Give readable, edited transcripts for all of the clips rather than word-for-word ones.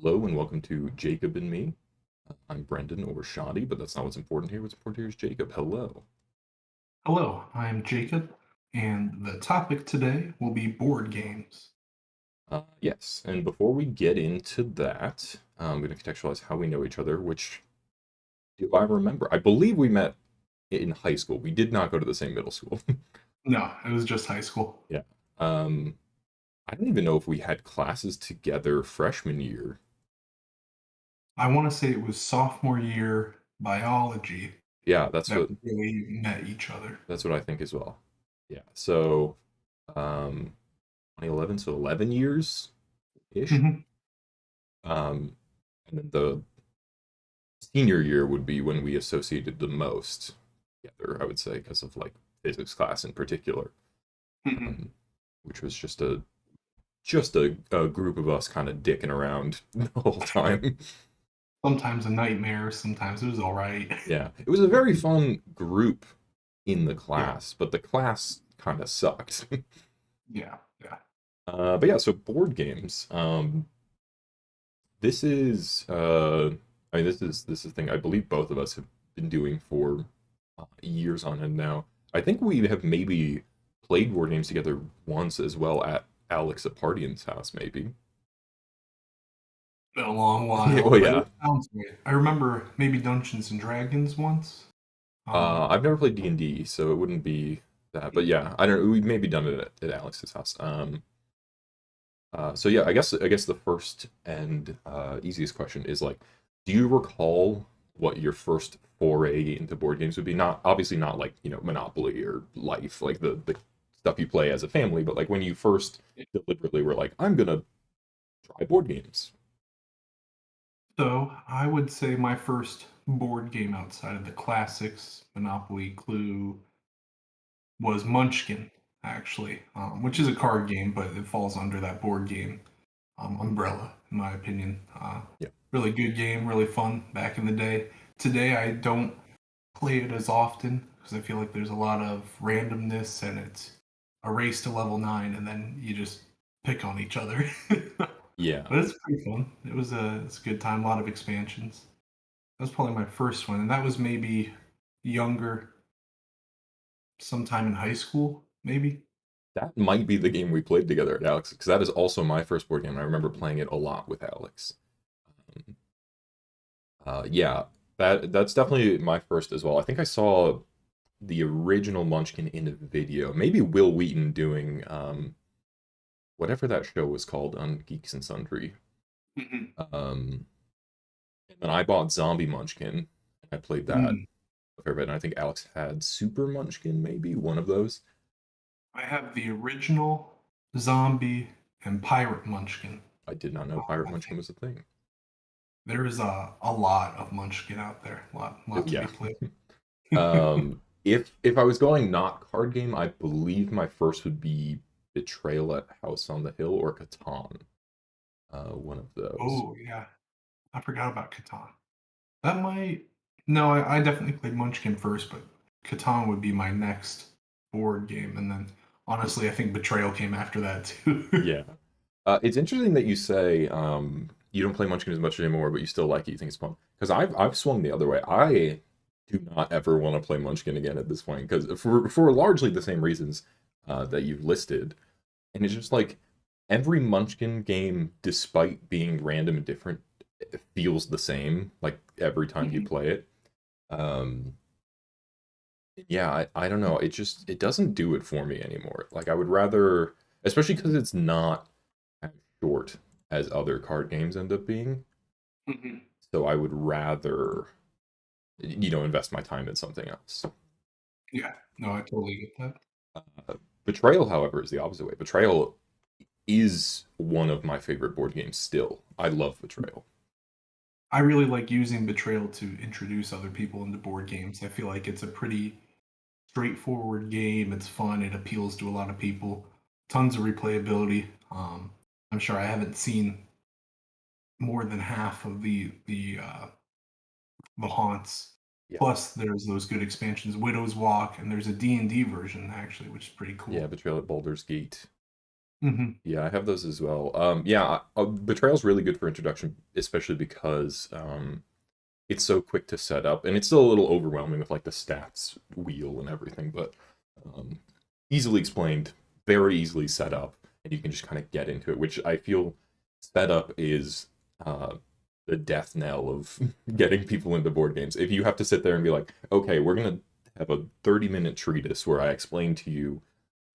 Hello and welcome to Jacob and Me. I'm Brendan or Shoddy, but that's not what's important here. What's important here is Jacob. Hello. Hello, I'm Jacob, and the topic today will be board games. Yes, and before we get into that, I'm going to contextualize how we know each other, which do I remember? I believe we met in high school. We did not go to the same middle school. No, it was just high school. Yeah. Um, I don't even know if we had classes together freshman year. I want to say it was sophomore year biology Yeah, that we really met each other. that's what I think as well. Yeah. So, um, 2011, so 11 years ish. Mhm. And then the senior year would be when we associated the most together, I would say, because of like physics class in particular, Mhm. um, which was just a group of us kind of dicking around the whole time. Sometimes a nightmare, sometimes it was all right. Yeah, it was a very fun group in the Yeah, class, but the class kind of sucked. yeah, yeah. But yeah, so board games. This is I mean this is a thing I believe both of us have been doing for years on end now. I think we have maybe played board games together once as well at Alex Apartian's house, maybe. Been a long Yeah, while, well, but yeah. it sounds great. I remember maybe Dungeons and Dragons once. Um, I've never played D&D, so it wouldn't be that. But yeah, I don't. We've maybe done it at Alex's house. So yeah, I guess the first and easiest question is like, do you recall what your first foray into board games would be? Not obviously not like Monopoly or Life, like the stuff you play as a family, but like when you first deliberately were like, I'm gonna try board games. so I would say my first board game outside of the classics, Monopoly, Clue, was Munchkin, actually, which is a card game, but it falls under that board game umbrella, in my opinion. Yeah, Really good game, really fun back in the day. Today, I don't play it as often because I feel like there's a lot of randomness and it's a race to level 9 and then you just pick on each other. yeah. But it's pretty fun. It's a good time, a lot of expansions. That was probably my first one, and that was maybe younger, sometime in high school, maybe. That might be the game we played together at Alex, because that is also my first board game. And I remember playing it a lot with Alex. Um, yeah, that's definitely my first as well. I think I saw the original Munchkin in a video. Maybe Will Wheaton doing whatever that show was called on Geeks and Sundry. Mhm. And then I bought Zombie Munchkin. I played that Mm. a fair bit, and I think Alex had Super Munchkin, maybe one of those. I have the original zombie and pirate Munchkin. I did not know Pirate I Munchkin think was a thing. there is a lot of Munchkin out there, lot to be Yeah. played. If I was going not card game, I believe my first would be Betrayal at House on the Hill or Catan. One of those. Oh yeah, I forgot about Catan. That might no, I definitely played Munchkin first, but Catan would be my next board game, and then honestly, I think Betrayal came after that too. Yeah. It's interesting that you say you don't play Munchkin as much anymore, but you still like it. You think it's fun. Because I've swung the other way. I do not ever want to play Munchkin again at this point because for largely the same reasons that you've listed, and it's just like every Munchkin game, despite being random and different, it feels the same. Like every time you Mhm. play it. Um, yeah, I don't know. It doesn't do it for me anymore. Like I would rather, especially because it's not as short as other card games end up being. Mhm. So I would rather, invest my time in something else. Yeah, no, I totally get that. Betrayal, however, is the opposite way. Betrayal is one of my favorite board games still. I love Betrayal. I really like using Betrayal to introduce other people into board games. I feel like it's a pretty straightforward game. It's fun. It appeals to a lot of people. Tons of replayability. I'm sure I haven't seen more than half of the haunts. Yeah. Plus, there's those good expansions, Widow's Walk, and there's a D&D version actually, which is pretty Yeah, cool. Betrayal at Baldur's Gate. Hmm. Yeah, I have those as well. Yeah, Betrayal's really good for introduction, especially because it's so quick to set up, and it's still a little overwhelming with like the stats wheel and everything, but um, easily explained, very easily set up, and you can just kind of get into it. Which I feel setup is uh, the death knell of getting people into board games. If you have to sit there and be like, okay, we're gonna have a 30-minute treatise where I explain to you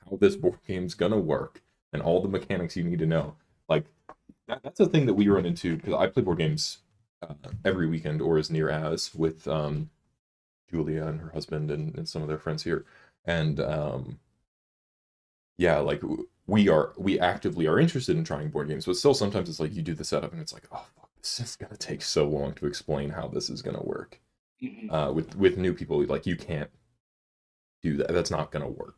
how this board game's gonna work and all the mechanics you need to know. Like that's a thing that we run into because I play board games every weekend or as near as with Julia and her husband and some of their friends here, and yeah, like we actively are interested in trying board games, but still sometimes it's like you do the setup and it's like, oh fuck, this is gonna take so long to explain how this is gonna work. Hmm. With new people, like you can't do that. That's not gonna work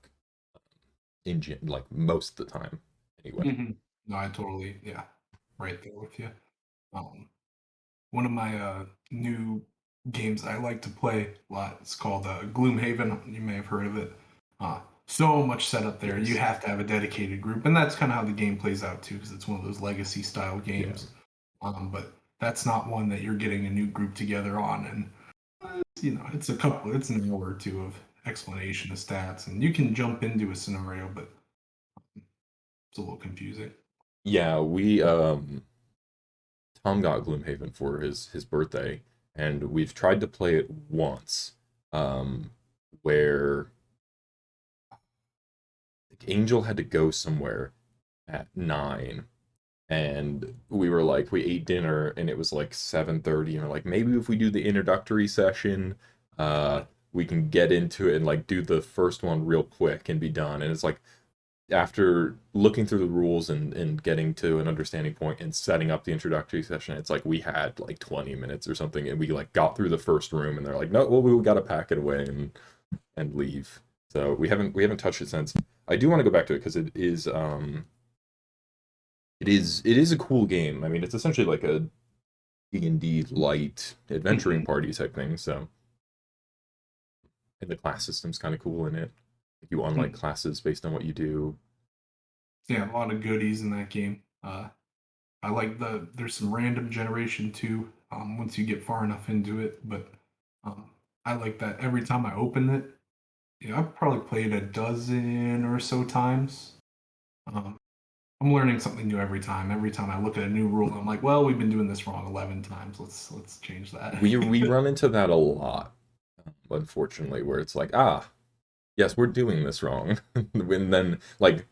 like most of the time anyway. Hmm. No, I totally, yeah, right there with you. Um, One of my new games I like to play a lot. It's called Gloomhaven. You may have heard of it. So much setup there. You Yes. have to have a dedicated group, and that's kind of how the game plays out too, because it's one of those legacy style Yeah. games. But that's not one that you're getting a new group together on, and it's a couple. It's an hour or two of explanation of stats, and you can jump into a scenario, but it's a little confusing. Yeah, we Tom got Gloomhaven for his birthday, and we've tried to play it once, where Angel had to go somewhere at 9, and we were like, we ate dinner, and it was like 7:30, and we're like, maybe if we do the introductory session, uh, we can get into it and like do the first one real quick and be done. And it's like after looking through the rules and getting to an understanding point and setting up the introductory session, it's like we had like 20 minutes or something, and we like got through the first room, and they're like, no, well, we got to pack it away and leave. So we haven't touched it since. I do want to go back to it because it is a cool game. I mean, it's essentially like a D&D light adventuring Mhm. party type thing. So, and the class system's kind of cool in it. You unlock Mm. classes based on what you do. Yeah, a lot of goodies in that game. I like there's some random generation too. Once you get far enough into it, but um, I like that every time I open it. Yeah, I've probably played a dozen or so times. Um, I'm learning something new every time. Every time I look at a new rule, I'm like, well, we've been doing this wrong 11 times. Let's change that. We run into that a lot, unfortunately, where it's like, yes, we're doing this wrong, and then like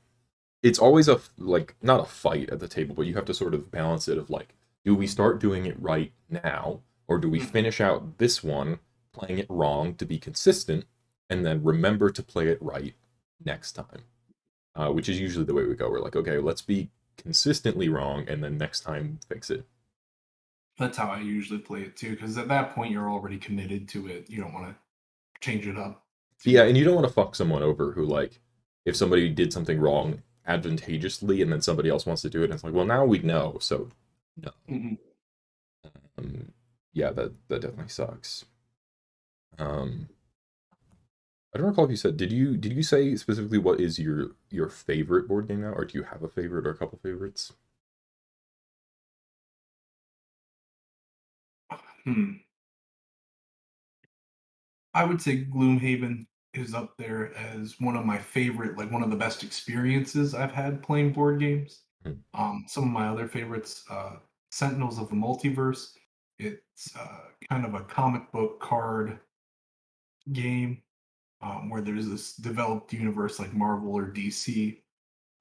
it's always like not a fight at the table, but you have to sort of balance it of like, do we start doing it right now, or do we Mhm. finish out this one playing it wrong to be consistent, and then remember to play it right next time? Which is usually the way we go. We're like, okay, let's be consistently wrong, and then next time fix it. That's how I usually play it too, because at that point you're already committed to it. You don't want to change it up too Yeah, much. and you don't want to fuck someone over who like, if somebody did something wrong advantageously, and then somebody else wants to do it, and it's like, well, now we know, so no. Mhm. Um, yeah, that definitely sucks. Um, I don't recall if you said, did you say specifically what is your favorite board game now, or do you have a favorite or a couple favorites? Hmm. I would say Gloomhaven is up there as one of my favorite, like one of the best experiences I've had playing board games. Hmm. Some of my other favorites, Sentinels of the Multiverse. It's kind of a comic book card game where there's this developed universe like Marvel or DC,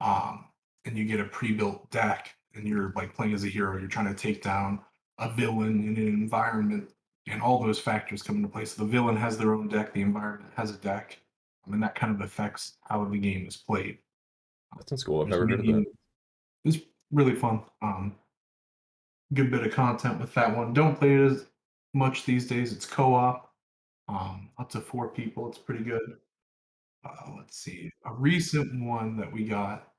um, and you get a pre-built deck, and you're like playing as a hero. You're trying to take down a villain in an environment, and all those factors come into play. So the villain has their own deck, the environment has a deck, and that kind of affects how the game is played. That sounds cool. I've There's never heard of that. many. It's really fun. Good bit of content with that one. Don't play it as much these days. It's co-op, up to 4 people. It's pretty good. Let's see, a recent one that we got.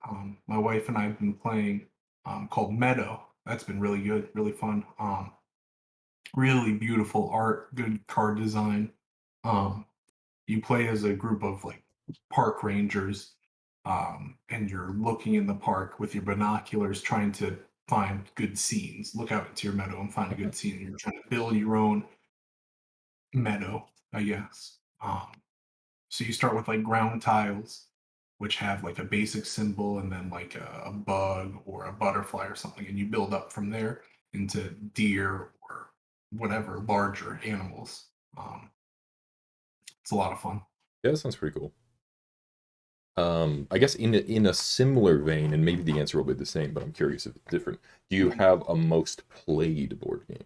My wife and I have been playing called Meadow. That's been really good, really fun. Really beautiful art, good card design. Um, you play as a group of like park rangers, and you're looking in the park with your binoculars trying to find good scenes. Look out into your meadow and find a good scene. You're trying to build your own meadow, I guess. So you start with like ground tiles, which have like a basic symbol and then like a bug or a butterfly or something, and you build up from there into deer or whatever larger animals. Um, it's a lot of fun. Yeah, that sounds pretty cool. I guess in a similar vein, and maybe the answer will be the same, but I'm curious if it's different. Do you have a most played board game?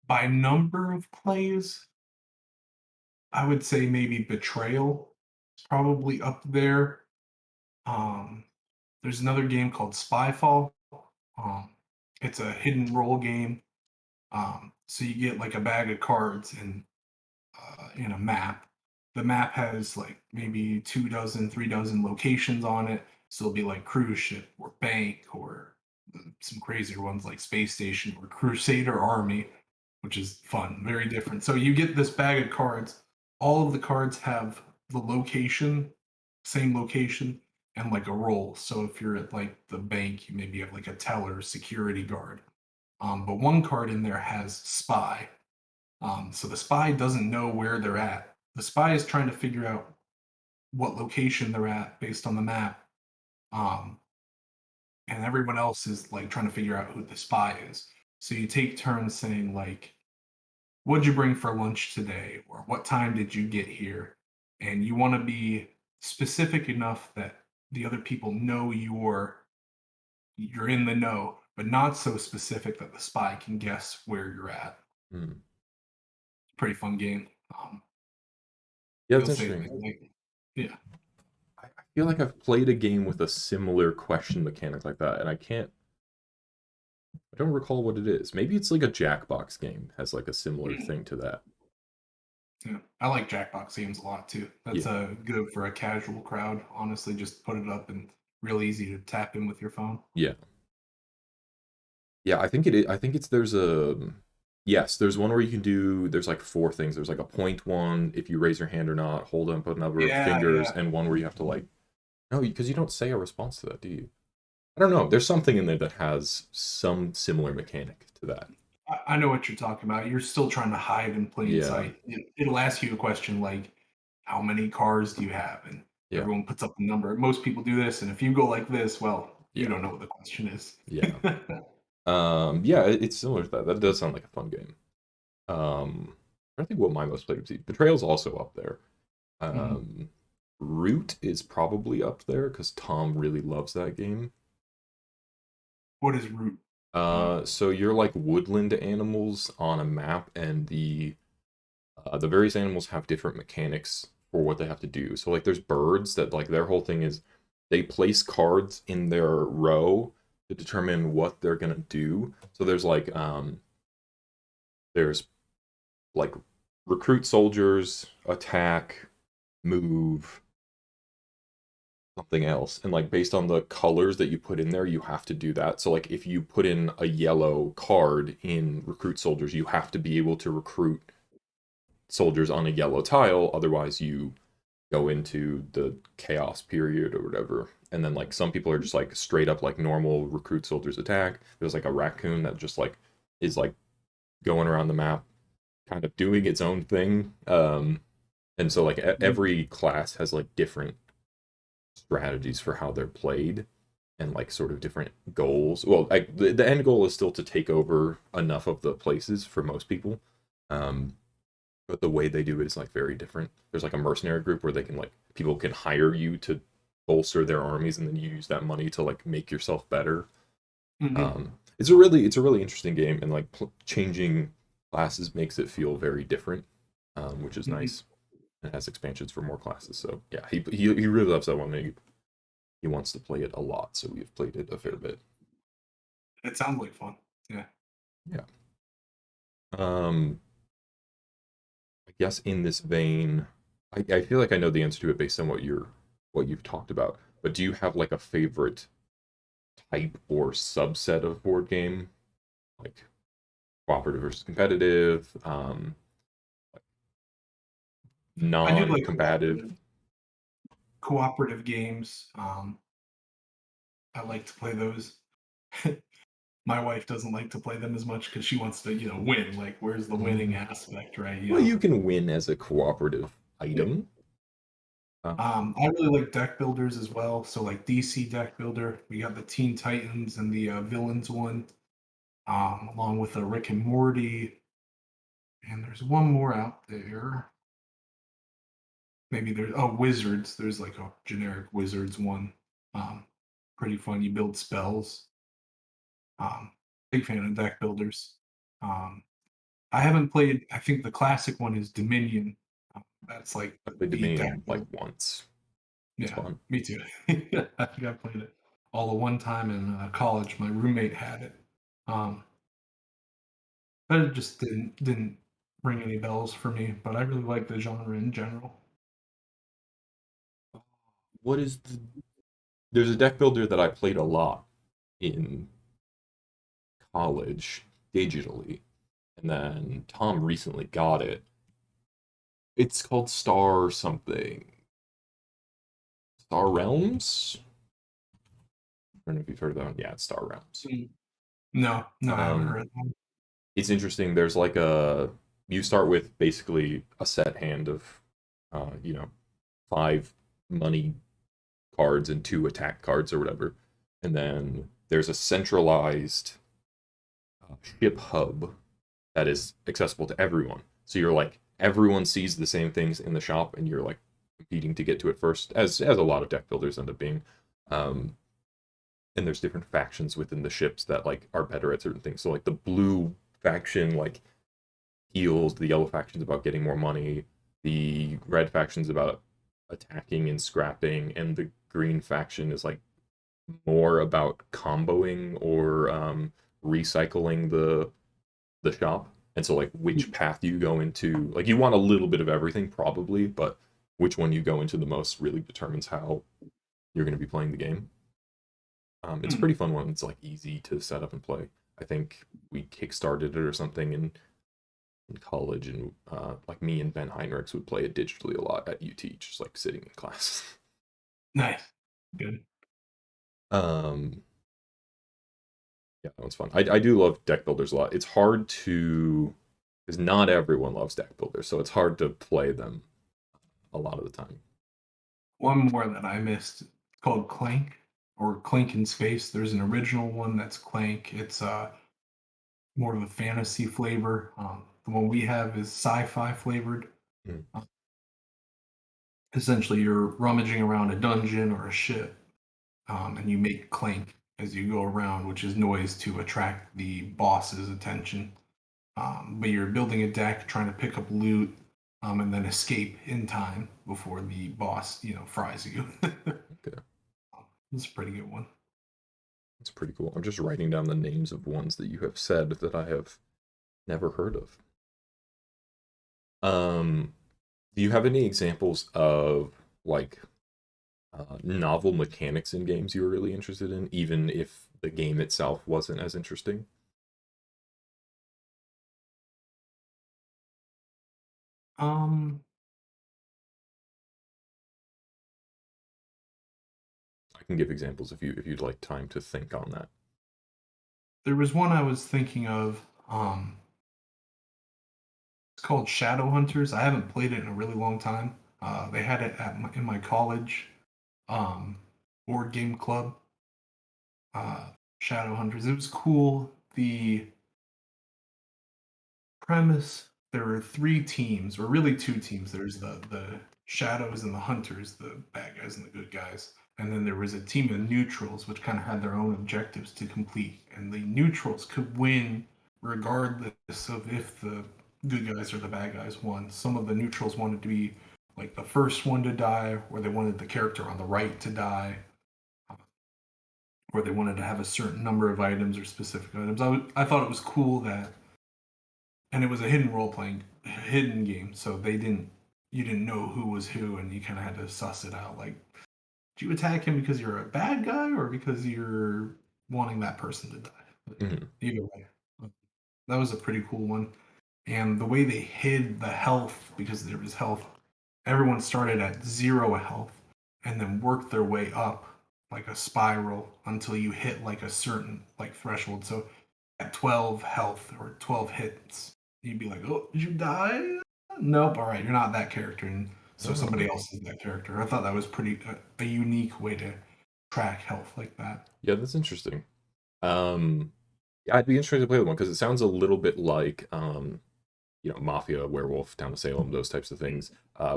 By number of plays, I would say maybe Betrayal is probably up there. Um, there's another game called Spyfall. Um, it's a hidden role game. So you get like a bag of cards and in a map. The map has like maybe 2 dozen, 3 dozen locations on it. So it'll be like cruise ship or bank or some crazier ones like space station or Crusader Army, which is fun, very different. So you get this bag of cards. All of the cards have the location, same location, and like a role. So if you're at like the bank, you maybe have like a teller, security guard. But one card in there has spy. So the spy doesn't know where they're at. The spy is trying to figure out what location they're at based on the map. Um, and everyone else is like trying to figure out who the spy is. So you take turns saying like, "What'd you bring for lunch today?" or "What time did you get here?" And you want to be specific enough that the other people know you're in the know, but not so specific that the spy can guess where you're at. Hmm. Pretty fun game. Yeah, You'll it's say interesting. like, yeah. I feel like I've played a game with a similar question mechanic like that, and I don't recall what it is. Maybe it's like a Jackbox game has like a similar thing to that. Yeah, I like Jackbox games a lot too. That's Yeah, good for a casual crowd. Honestly, just put it up and real easy to tap in with your phone. yeah, yeah. I think it is. I think it's there's a yes. There's one where you can do. There's like four things. There's like a point one if you raise your hand or not. Hold up a number of Yeah, fingers, yeah. and one where you have to like no, because you don't say a response to that, do you? I don't know. There's something in there that has some similar mechanic to that. I know what you're talking about. You're still trying to hide in plain Yeah, sight. It'll ask you a question like, "How many cars do you have?" And yeah, everyone puts up a number. Most people do this, and if you go like this, well, you yeah, don't know what the question is. yeah. Yeah, it's similar to that. That does sound like a fun game. I think what my most played would be. Betrayal's also up there. Mhm. Um, Root is probably up there because Tom really loves that game. What is root? So you're like woodland animals on a map, and the various animals have different mechanics for what they have to do. So like there's birds that like their whole thing is they place cards in their row to determine what they're gonna do. So there's like recruit soldiers, attack, move, something else. And like based on the colors that you put in there, you have to do that. So like if you put in a yellow card in recruit soldiers, you have to be able to recruit soldiers on a yellow tile, otherwise you go into the chaos period or whatever. And then like some people are just like straight up like normal recruit soldiers attack. There's like a raccoon that just like is like going around the map kind of doing its own thing. And so like every class has like different strategies for how they're played and like sort of different goals. Well, the end goal is still to take over enough of the places for most people. Um, but the way they do it is like very different. There's like a mercenary group where they can like people can hire you to bolster their armies and then you use that money to like make yourself better. Mhm. It's a really interesting game and like changing classes makes it feel very different, which is Mhm. nice. It has expansions for more classes. So yeah, he really loves that one. He wants to play it a lot, so we've played it a fair bit. It sounds like fun. Yeah. Yeah. Um, I guess in this vein, I feel like I know the answer to it based on what you've talked about. But do you have like a favorite type or subset of board game, like cooperative versus competitive? I do like non-combative. cooperative games. I like to play those. My wife doesn't like to play them as much because she wants to, win. Like, where's the winning Mm. aspect, right? Well, you can win as a cooperative item. I really like deck builders as well. So like DC deck builder, we got the Teen Titans and the villains one, along with a Rick and Morty, and there's one more out there. Maybe there's Wizards. There's like a generic Wizards one. Um, Pretty fun. You build spells. Um, Big fan of deck builders. Um, I haven't played. I think the classic one is Dominion. That's like I played the deck Dominion like builder. once. It's Yeah, fun. me too. I think I played it all at one time in college. My roommate had it, um, but it just didn't ring any bells for me. But I really like the genre in general. What is there's a deck builder that I played a lot in college digitally, and then Tom recently got it. It's called Star something. Star Realms? I don't know if you've heard of that one. Yeah, it's Star Realms. Mm. No, no, I haven't Um, heard that. it's interesting. There's like a you start with basically a set hand of, you know, five money cards and two attack cards or whatever, and then there's a centralized ship hub that is accessible to everyone. So you're like everyone sees the same things in the shop, and you're like competing to get to it first, as a lot of deck builders end up being. Um, and there's different factions within the ships that like are better at certain things. So like the blue faction like heals, the yellow faction's about getting more money, the red faction's about attacking and scrapping, and the green faction is like more about comboing or recycling the shop. And so like which path you go into, like you want a little bit of everything probably, but which one you go into the most really determines how you're going to be playing the game. It's a Hmm. pretty fun one. It's like easy to set up and play. I think we kickstarted it or something in college, and like me and Ben Heinrichs would play it digitally a lot at UT, just like sitting in class. Nice, good. um, yeah, that one's fun. I do love deck builders a lot. It's hard to because not everyone loves deck builders, so it's hard to play them a lot of the time. One more that I missed called Clank or Clank in Space. There's an original one that's Clank. It's more of a fantasy flavor. The one we have is sci-fi flavored. Mm. Uh, Essentially, you're rummaging around a dungeon or a ship, and you make clank as you go around, which is noise to attract the boss's attention. But you're building a deck, trying to pick up loot, and then escape in time before the boss, fries you. Okay, It's a pretty good one. that's pretty cool. I'm just writing down the names of ones that you have said that I have never heard of. Um, do you have any examples of like novel mechanics in games you were really interested in, even if the game itself wasn't as interesting? Um, I can give examples if you'd like time to think on that. there was one I was thinking of. It's called Shadowhunters. I haven't played it in a really long time. They had it in my college um, board game club. Shadowhunters. It was cool. The premise, there were three teams, or really two teams. There's the shadows and the hunters, the bad guys and the good guys. And then there was a team of neutrals, which kind of had their own objectives to complete. And the neutrals could win regardless of if the good guys or the bad guys won. Some of the neutrals wanted to be like the first one to die, or they wanted the character on the right to die, or they wanted to have a certain number of items or specific items. I thought it was cool that, and it was a hidden role playing, hidden game, so you didn't know who was who, and you kind of had to suss it out. Like, do you attack him because you're a bad guy or because you're wanting that person to die? Mhm. Either way, that was a pretty cool one. And the way they hid the health, because there was health everyone started at 0 health and then worked their way up like a spiral until you hit like a certain like threshold. So at 12 health or 12 hits, you'd be like, "Oh, did you die?" Nope. All right, you're not that character, and so somebody Oh, else is that character. I thought that was pretty a unique way to track health like that. yeah, that's interesting. Um, yeah, I'd be interested to play the one because it sounds a little bit like Mafia, Werewolf, Down to Salem, those types of things,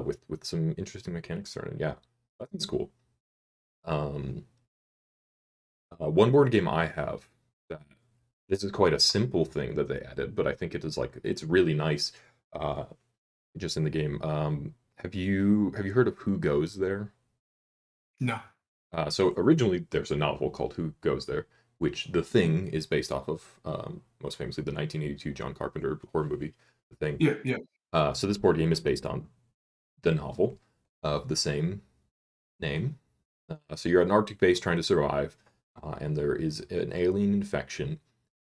with some interesting mechanics starting. Yeah, that's cool. Um, one board game I have that this is quite a simple thing that they added, but I think it is like it's really nice. Uh, just in the game. Have you heard of Who Goes There? No. So originally there's a novel called Who Goes There, which The Thing is based off of, most famously the 1982 John Carpenter horror movie, The Thing. Yeah, yeah. So this board game is based on the novel of the same name. So you're at an Arctic base trying to survive, and there is an alien infection.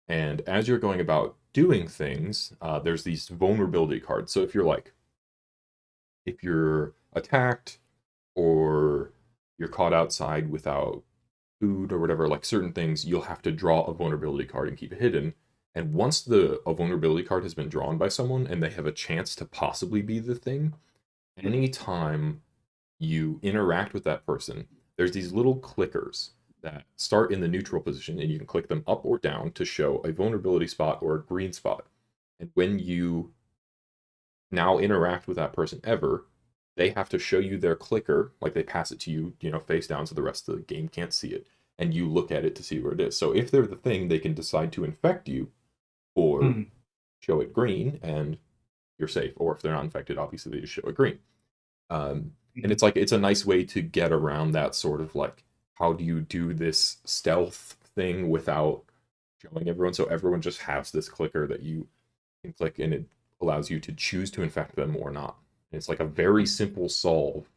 And as you're going about doing things, there's these vulnerability cards. So if you're attacked or you're caught outside without food or whatever, like certain things, you'll have to draw a vulnerability card and keep it hidden. And once a vulnerability card has been drawn by someone and they have a chance to possibly be the thing, anytime you interact with that person, there's these little clickers that start in the neutral position and you can click them up or down to show a vulnerability spot or a green spot. And when you now interact with that person ever, they have to show you their clicker, like they pass it to you, face down so the rest of the game can't see it. And you look at it to see where it is. So if they're the thing, they can decide to infect you or Hmm. show it green and you're safe. Or if they're not infected, obviously they just show it green. And Mhm. it's like it's a nice way to get around that sort of like how do you do this stealth thing without showing everyone? So everyone just has this clicker that you can click and it allows you to choose to infect them or not. And it's like a very simple solve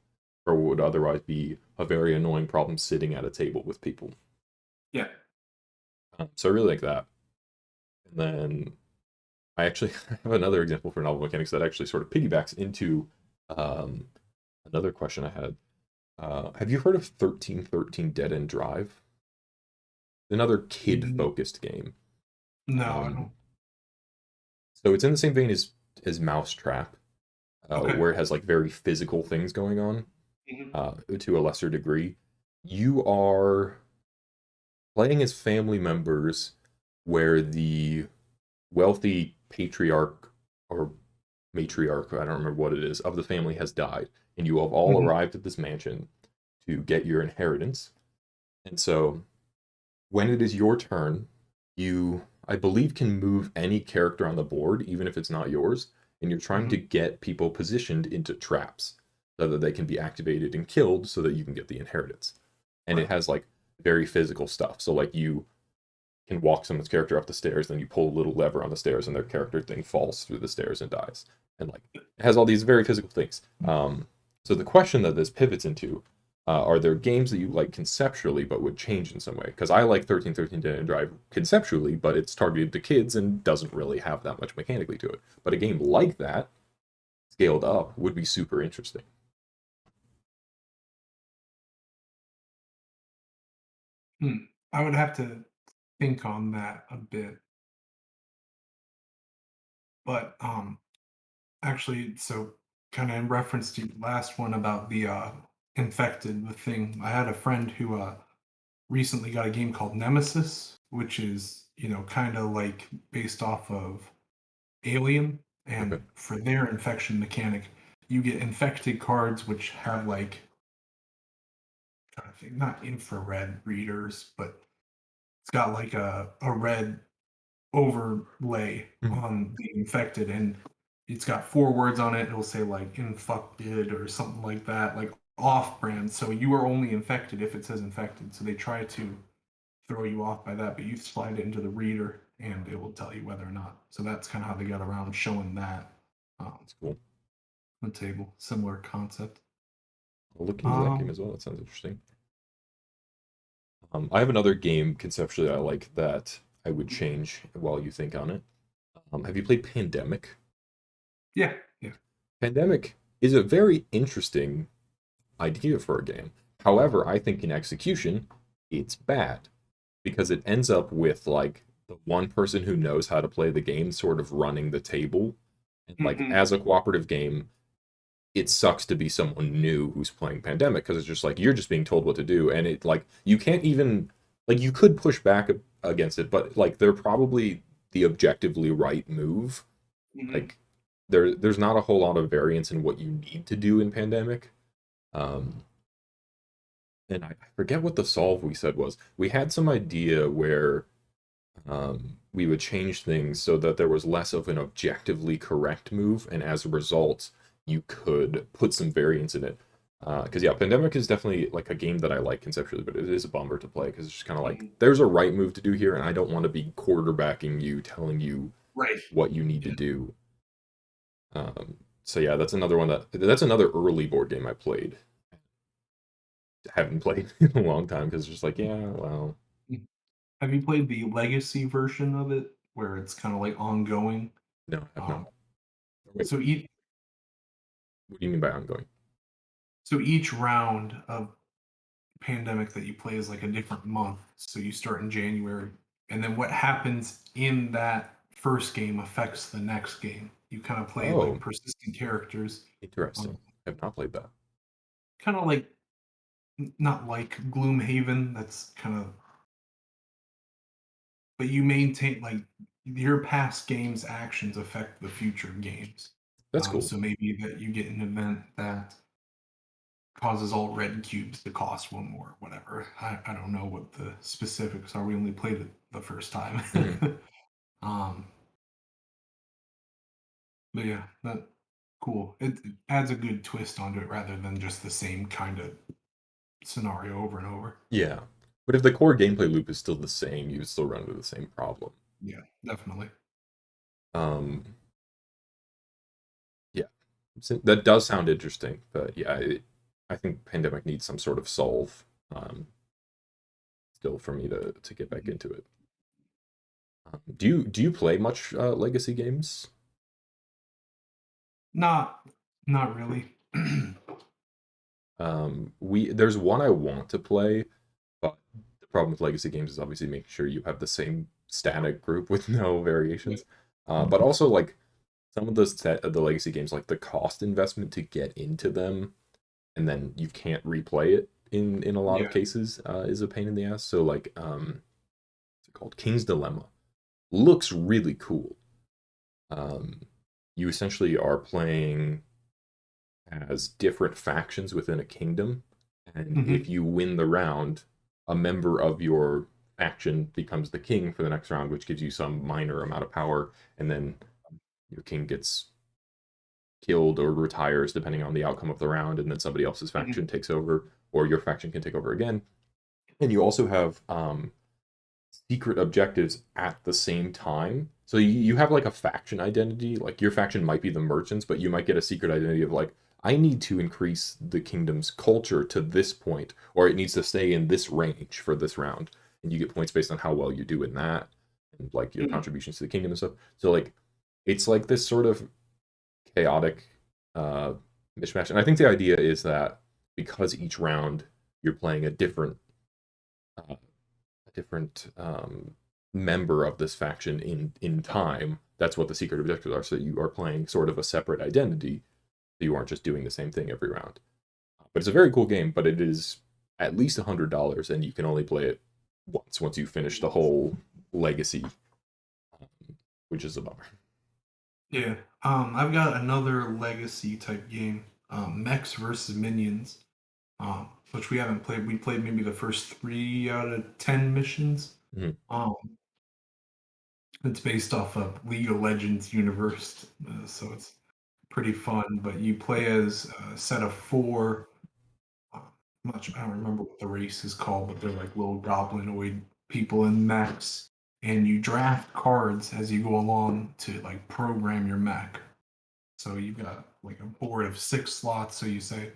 for what would otherwise be a very annoying problem sitting at a table with people. Yeah. So I really like that. And then I actually have another example for novel mechanics that actually sort of piggybacks into um, another question I had. Have you heard of 1313 Dead End Drive? Another kid Mm, focused game. no, I Um, don't. so it's in the same vein as Mousetrap, Okay. where it has like very physical things going on Mhm. to a lesser degree. You are playing as family members where the wealthy patriarch or matriarch, I don't remember what it is, of the family has died, and you have all Mhm. arrived at this mansion to get your inheritance. And so when it is your turn, you, I believe, can move any character on the board, even if it's not yours, and you're trying to Mhm. get people positioned into traps so that they can be activated and killed so that you can get the inheritance. And it Right. has like very physical stuff. So like you can walk someone's character up the stairs, then you pull a little lever on the stairs, and their character thing falls through the stairs and dies. And like it has all these very physical things. So the question that this pivots into are there games that you like conceptually but would change in some way? Because I like 1313 Dead End Drive conceptually, but it's targeted to kids and doesn't really have that much mechanically to it. But a game like that, scaled up, would be super interesting. Hmm. I would have to think on that a bit, but actually, so kind of in reference to your last one about the infected the thing, I had a friend who recently got a game called Nemesis, which is kind of like based off of Alien, Okay. and for their infection mechanic, you get infected cards which have like trying to think, not infrared readers, but it's got like a red overlay Mhm. on the infected, and it's got 4 words on it. It'll say like infected or something like that, like off brand. So you are only infected if it says infected. So they try to throw you off by that, but you slide it into the reader and it will tell you whether or not. So that's kind of how they got around showing that That's cool. on the table. Similar concept. I'll look into that game Um, as well. That sounds interesting. I have another game conceptually I like that I would change while you think on it. Have you played Pandemic? yeah, yeah. Pandemic is a very interesting idea for a game. However, I think in execution, it's bad because it ends up with like the one person who knows how to play the game sort of running the table. And like Hmm. as a cooperative game, it sucks to be someone new who's playing Pandemic because it's just like you're just being told what to do, and it like you can't even like you could push back against it, but like they're probably the objectively right move. Hmm. Like there's not a whole lot of variance in what you need to do in Pandemic. Um, and I forget what the solve we said was. We had some idea where we would change things so that there was less of an objectively correct move, and as a result, you could put some variance in it. Because yeah, Pandemic is definitely like a game that I like conceptually, but it is a bummer to play because it's just kind of like Hmm. there's a right move to do here, and I don't want to be quarterbacking you, telling you Right. what you need to Yeah. do. So yeah, that's another early board game I played. Haven't played in a long time because it's just like yeah, well, Have you played the legacy version of it, where it's kind of like ongoing? no, I have not. Um, Wait, so each what do you mean by ongoing? so each round of Pandemic that you play is like a different month. So you start in January, and then what happens in that first game affects the next game. You kind of play like Oh, persistent characters, interesting. um, I have not played that. kind of like not like Gloomhaven. That's kind of, but you maintain like your past games' actions affect the future games. That's cool. So maybe that you get an event that causes all red cubes to cost one more, whatever. I don't know what the specifics are. We only played it the first time. Mhm. um, but yeah, that cool. It adds a good twist onto it rather than just the same kind of scenario over and over. Yeah. But if the core gameplay loop is still the same, you would still run into the same problem. Yeah, definitely. Um, yeah. That does sound interesting, but yeah, I think Pandemic needs some sort of solve still for me to get back Mhm. into it. Do you play much legacy games? Not not really. We there's one I want to play, but the problem with legacy games is obviously making sure you have the same static group with no Yeah. variations. But also like some of the legacy games, like the cost investment to get into them, and then you can't replay it in a lot of Yeah. cases, is a pain in the ass. So like, what's it called? King's Dilemma looks really cool. Um, you essentially are playing as different factions within a kingdom, and if Hmm. you win the round, a member of your faction becomes the king for the next round, which gives you some minor amount of power, and then your king gets killed or retires depending on the outcome of the round, and then somebody else's Hmm. faction takes over, or your faction can take over again. And you also have secret objectives at the same time. So you have like a faction identity. Like your faction might be the merchants, but you might get a secret identity of like, I need to increase the kingdom's culture to this point, or it needs to stay in this range for this round. And you get points based on how well you do in that, and like your Hmm. contributions to the kingdom and stuff. So like it's like this sort of chaotic uh, mishmash. And I think the idea is that because each round you're playing a different member of this faction in time. That's what the secret objectives are. So you are playing sort of a separate identity. So you aren't just doing the same thing every round. But it's a very cool game. But it is at least $100, and you can only play it once you finish the whole legacy, which is a bummer. Yeah. I've got another legacy type game, Mechs versus Minions, which we haven't played. We played maybe the first 3 out of 10 missions. Mhm. Um, it's based off of League of Legends universe, so it's pretty fun. But you play as a set of four. uh, I don't remember what the race is called, but they're like little goblinoid people in mechs, and you draft cards as you go along to like program your mech. So you've got like a board of 6 slots. So you say,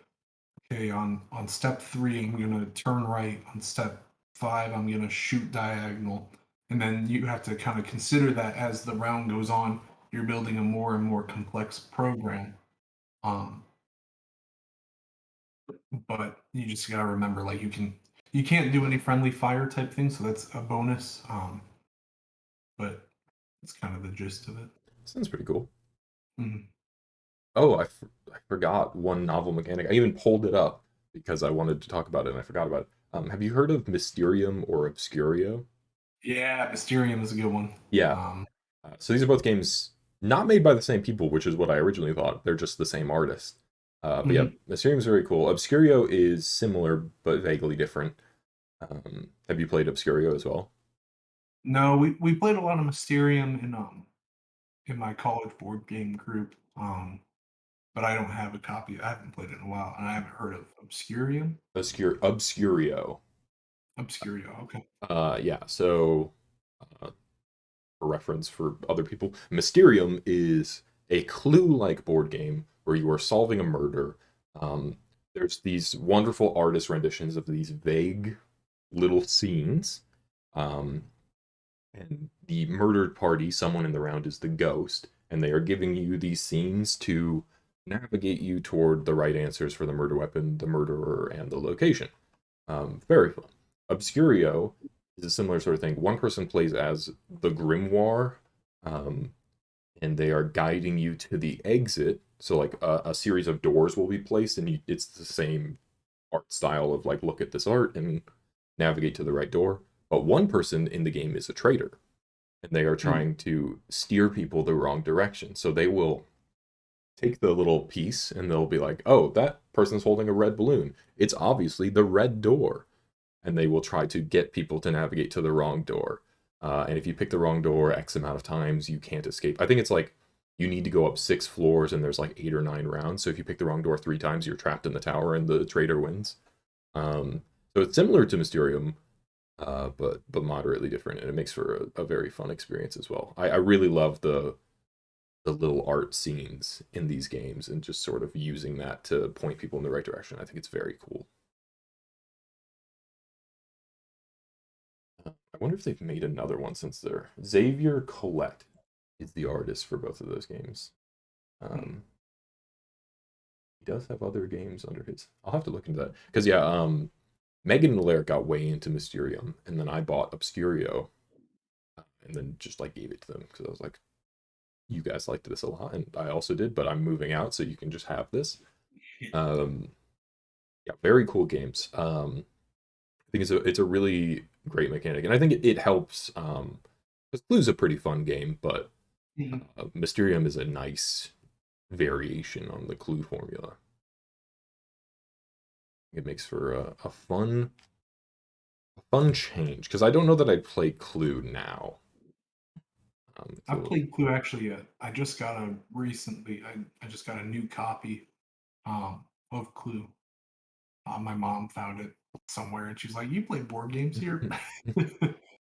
okay, on step 3, I'm gonna turn right. On step 5, I'm gonna shoot diagonal. And then you have to kind of consider that as the round goes on, you're building a more and more complex program. Um, but you just gotta remember, like you can't do any friendly fire type things, so that's a bonus. But it's kind of the gist of it. Sounds pretty cool. Mhm. Oh, I forgot one novel mechanic. I even pulled it up because I wanted to talk about it and I forgot about it. Have you heard of Mysterium or Obscurio? Yeah, Mysterium is a good one. Yeah. Um, So these are both games not made by the same people, which is what I originally thought. They're just the same artist. But yeah, mhm. Mysterium is very cool. Obscurio is similar but vaguely different. Have you played Obscurio as well? No, we played a lot of Mysterium in my college board game group. But I don't have a copy. I haven't played it in a while, and I haven't heard of Obscurium. Obscurio. Obscurio. Okay. Yeah. So uh, for reference for other people, Mysterium is a clue-like board game where you are solving a murder. Um, there's these wonderful artist renditions of these vague little scenes. Um, and the murdered party, someone in the round, is the ghost, and they are giving you these scenes to navigate you toward the right answers for the murder weapon, the murderer, and the location. Very fun. Obscurio is a similar sort of thing. One person plays as the Grimoire, um, and they are guiding you to the exit. So, like a series of doors will be placed, and it's the same art style of like look at this art and navigate to the right door. But one person in the game is a traitor, and they are Mm, trying to steer people the wrong direction. So they will take the little piece and they'll be like, "Oh, that person's holding a red balloon. It's obviously the red door." And they will try to get people to navigate to the wrong door. And if you pick the wrong door X amount of times, you can't escape. I think it's like you need to go up 6 floors and there's like 8 or 9 rounds. So if you pick the wrong door 3 times, you're trapped in the tower and the traitor wins. Um, so it's similar to Mysterium, but moderately different, and it makes for a very fun experience as well. I really love the little art scenes in these games and just sort of using that to point people in the right direction. I think it's very cool. I wonder if they've made another one since they're Xavier Collette is the artist for both of those games. mm, Um, he does have other games under his. I'll have to look into that because yeah, Megan and Laird got way into Mysterium, and then I bought Obscurio, and then just like gave it to them because I was like, you guys liked this a lot, and I also did, but I'm moving out, so you can just have this. Um, yeah, very cool games. I think it's a really great mechanic, and I think it helps. Because Clue's a pretty fun game, but mhm. Mysterium is a nice variation on the Clue formula. It makes for a fun change because I don't know that I'd play Clue now. It's a I've little played Clue actually. I just got a recently. I just got a new copy of Clue. My mom found it somewhere, and she's like, "You play board games here?"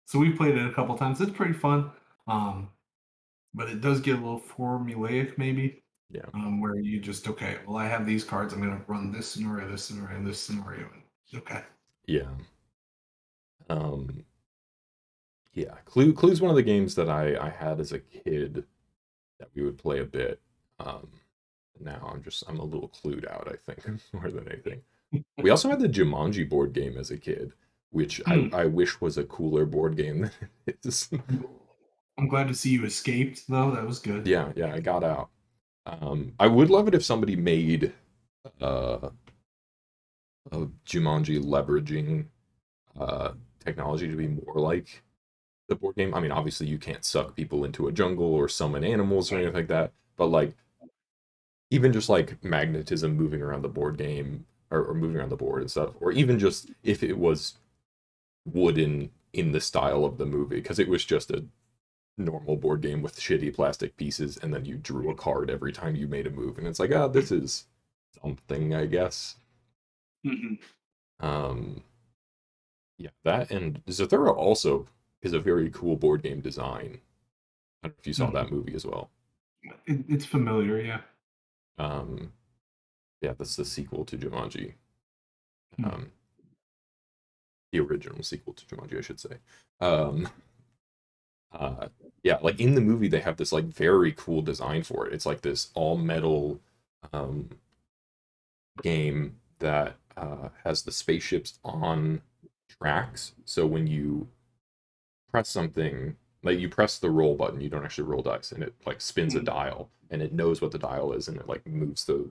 So we played it a couple times. It's pretty fun, um, but it does get a little formulaic, maybe. yeah, Where you just okay, well, I have these cards. I'm going to run this scenario, this scenario, and this scenario. And, okay. yeah. Um, yeah, Clue's one of the games that I had as a kid that we would play a bit. Um, Now I'm a little clued out, I think, more than anything. We also had the Jumanji board game as a kid, which I, Hmm. I wish was a cooler board game than it is. I'm glad to see you escaped, though. That was good. Yeah, yeah, I got out. I would love it if somebody made uh, a Jumanji leveraging uh, technology to be more like the board game. I mean, obviously you can't suck people into a jungle or summon animals or anything like that, but like even just like magnetism moving around the board game or moving around the board and stuff, or even just if it was wooden in the style of the movie, because it was just a normal board game with shitty plastic pieces, and then you drew a card every time you made a move, and it's like, ah, this is something, I guess. Mhm. Um, yeah, that and Zathura also is a very cool board game design. I don't know if you saw Mhm. that movie as well. It's familiar, yeah. Um, yeah, that's the sequel to Jumanji. Mhm. Um, the original sequel to Jumanji, I should say. Um, uh, yeah, like in the movie, they have this like very cool design for it. It's like this all metal um, game that has the spaceships on tracks. So when you press something, like you press the roll button, you don't actually roll dice, and it like spins a Hmm. dial, and it knows what the dial is, and it like moves the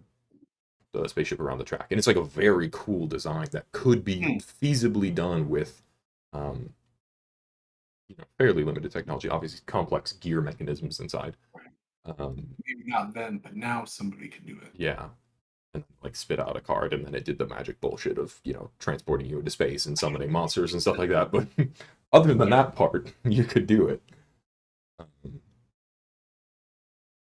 spaceship around the track. And it's like a very cool design that could be Hmm. feasibly done with um, fairly limited technology, obviously complex gear mechanisms inside. Maybe not then, but now somebody can do it. Yeah, and like spit out a card, and then it did the magic bullshit of transporting you into space and summoning monsters and stuff like that. But other than Right. that part, you could do it. Um,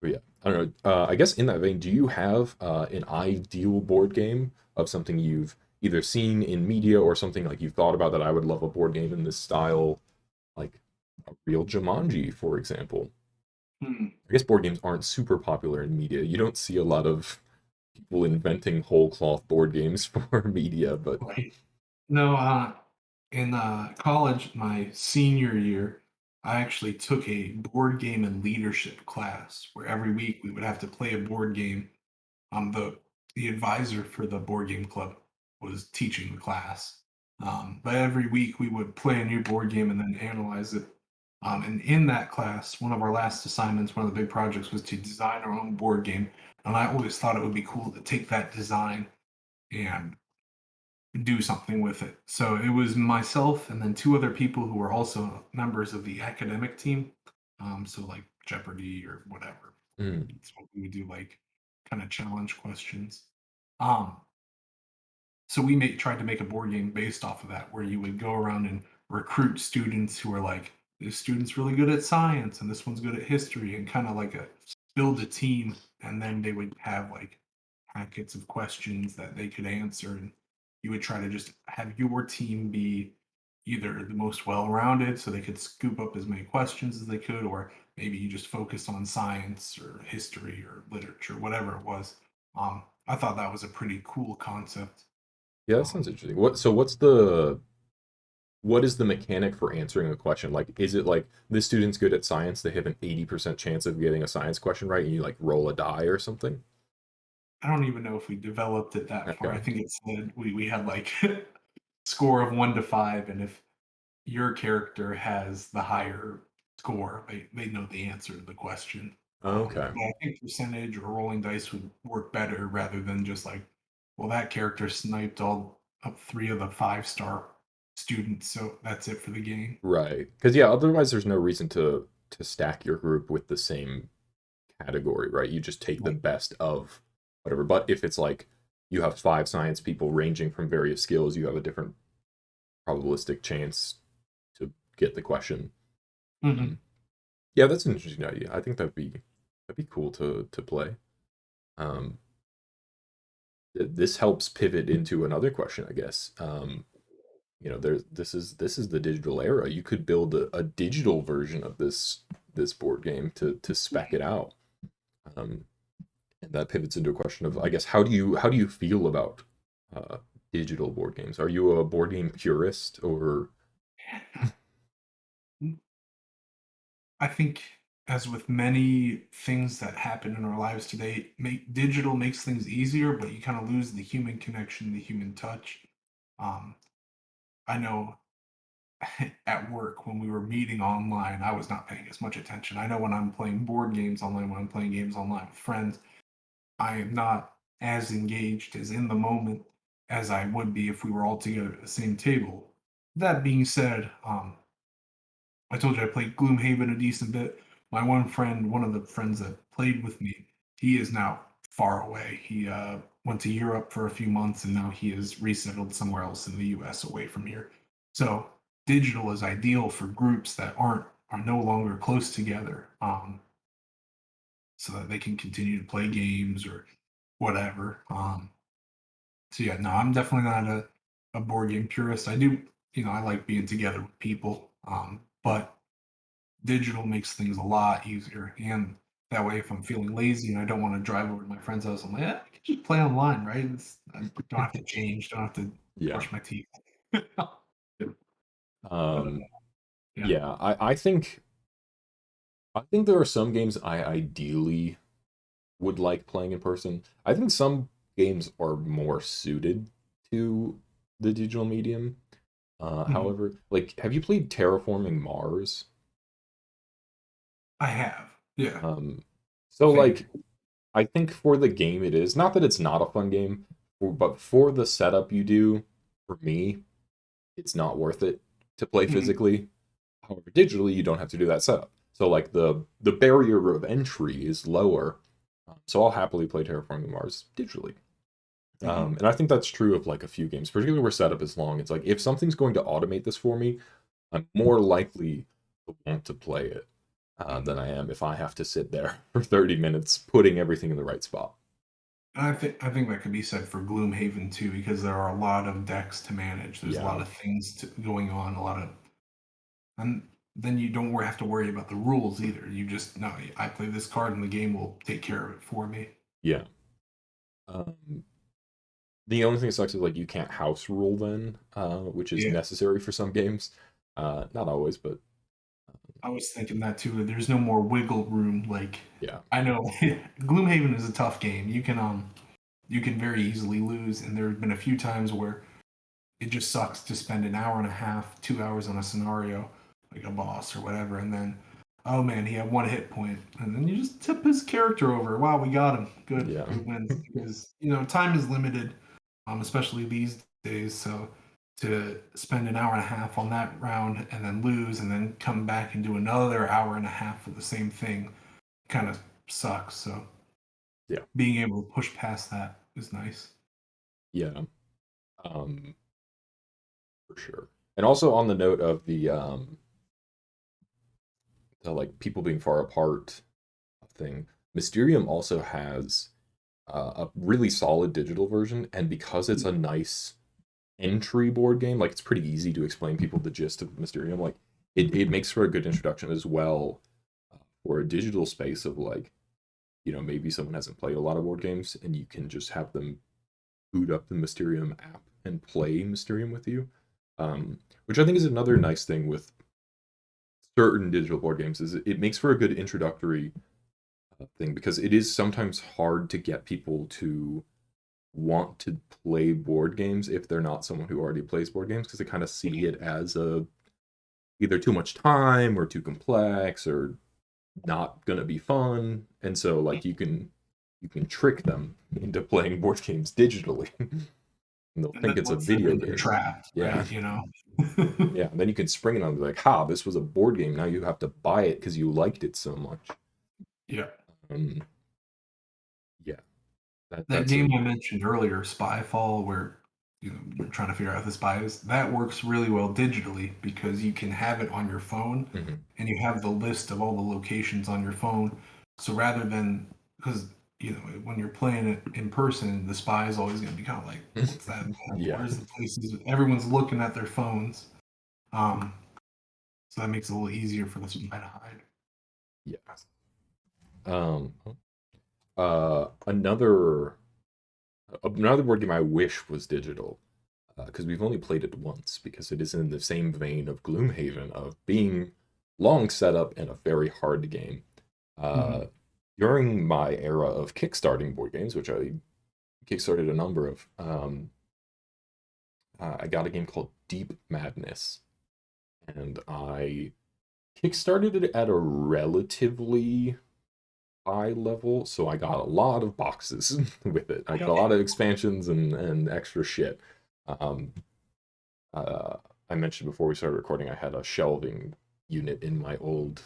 but yeah, I don't know. I guess in that vein, do you have an ideal board game of something you've either seen in media or something like you've thought about that I would love a board game in this style, like a real Jumanji, for example? Hmm. I guess board games aren't super popular in media. You don't see a lot of people inventing whole cloth board games for media, but Right. No, in college, my senior year, I actually took a board game and leadership class where every week we would have to play a board game. The advisor for the board game club was teaching the class. But every week we would play a new board game and then analyze it. And in that class, one of our last assignments, one of the big projects was to design our own board game. And I always thought it would be cool to take that design and do something with it. So it was myself and then two other people who were also members of the academic team. So like Jeopardy or whatever. mm, That's what we would do, like kind of challenge questions. Um, so we tried to make a board game based off of that, where you would go around and recruit students who are like, this student's really good at science and this one's good at history, and kind of like build a team, and then they would have like packets of questions that they could answer, and you would try to just have your team be either the most well-rounded so they could scoop up as many questions as they could, or maybe you just focus on science or history or literature, whatever it was. I thought that was a pretty cool concept. yeah, that sounds um, interesting. What is the mechanic for answering a question? Like, is it like this student's good at science, they have an 80% chance of getting a science question right, and you like roll a die or something? I don't even know if we developed it that far. I Okay. think it said we had like score of 1 to 5, and if your character has the higher score, they know the answer to the question. Okay. But I think percentage or rolling dice would work better rather than just like, well, that character sniped all up 3 of the 5-star students, so that's it for the game. Right. Because yeah, otherwise there's no reason to stack your group with the same category, right? You just take the Like, best of whatever. But if it's like you have five science people ranging from various skills, you have a different probabilistic chance to get the question. mhm. Um, yeah, that's an interesting idea. I think that'd be cool to play. Um, this helps pivot into another question, I guess. This is the digital era. You could build a digital version of this board game to spec it out. Um, and that pivots into a question of, I guess, how do you feel about uh, digital board games? Are you a board game purist or I think, as with many things that happen in our lives today, digital makes things easier, but you kind of lose the human connection, the human touch. Um, I know at work when we were meeting online, I was not paying as much attention. I know when I'm playing board games online, when I'm playing games online with friends, I am not as engaged as in the moment as I would be if we were all together at the same table. That being said, I told you I played Gloomhaven a decent bit. My one friend, one of the friends that played with me, he is now far away. He went to Europe for a few months and now he is resettled somewhere else in the US away from here. So digital is ideal for groups that are no longer close together, so that they can continue to play games or whatever. So yeah, no, I'm definitely not a board game purist. I do, I like being together with people, but digital makes things a lot easier. And that way, if I'm feeling lazy and I don't want to drive over to my friend's house, I'm like, I can just play online, right? I don't have to change, don't have to yeah. brush my teeth. But Um, yeah. yeah, I think there are some games I ideally would like playing in person. I think some games are more suited to the digital medium. Mhm. However, like, have you played Terraforming Mars? I have. Yeah. Um, so Figured. like, I think for the game it is not that it's not a fun game, but for the setup you do, for me, it's not worth it to play Mhm. physically. However, digitally, you don't have to do that setup. So like the barrier of entry is lower. So I'll happily play Terraforming Mars digitally. Mhm. And I think that's true of like a few games, particularly where setup is long. It's like if something's going to automate this for me, I'm more likely to want to play it than I am if I have to sit there for 30 minutes putting everything in the right spot. I think that could be said for Gloomhaven too, because there are a lot of decks to manage. There's a lot Yeah, of things going on, a lot of, and then you don't have to worry about the rules either. You just no, I play this card, and the game will take care of it for me. yeah. Um, the only thing that sucks is like you can't house rule then, which is Yeah, necessary for some games. Not always, but I was thinking that too. There's no more wiggle room. Like yeah. I know Gloomhaven is a tough game. You can very easily lose, and there have been a few times where it just sucks to spend an hour and a half, 2 hours on a scenario, like a boss or whatever, and then, oh man, he had one hit point, and then you just tip his character over. Wow, we got him. Good, Yeah. good wins. Because time is limited, especially these days. So to spend an hour and a half on that round and then lose, and then come back and do another hour and a half for the same thing, kind of sucks. So Yeah. being able to push past that is nice. Yeah. Um, for sure. And also on the note of the like people being far apart thing, Mysterium also has a really solid digital version, and because it's a nice entry board game, like it's pretty easy to explain people the gist of Mysterium. Like it makes for a good introduction as well for a digital space of like, maybe someone hasn't played a lot of board games and you can just have them boot up the Mysterium app and play Mysterium with you. Which I think is another nice thing with certain digital board games is it makes for a good introductory thing because it is sometimes hard to get people to want to play board games if they're not someone who already plays board games because they kind of see it as a either too much time or too complex or not gonna be fun, and so like you can trick them into playing board games digitally, and they'll And think then it's a once they're video in, they're game. trapped, Yeah, right? You know. yeah. And then you can spring it on like, ha, this was a board game. Now you have to buy it because you liked it so much. Yeah. Um, yeah, That that's a game I mentioned earlier, Spyfall, where you're trying to figure out who the spy is, that works really well digitally because you can have it on your phone mhm. and you have the list of all the locations on your phone. So rather than because when you're playing it in person, the spy is always going to be kind of like, "What's that? Yeah, Where's the places?" Everyone's looking at their phones, um, so that makes it a little easier for the spy to hide. yeah. Um, another board game I wish was digital because we've only played it once because it is in the same vein of Gloomhaven of being long setup and a very hard game. Mhm. Uh, During my era of kickstarting board games, which I kickstarted a number of, I got a game called Deep Madness, and I kickstarted it at a relatively high level, so I got a lot of boxes with it. I got a lot of expansions and extra shit. Um, uh, I mentioned before we started recording, I had a shelving unit in my old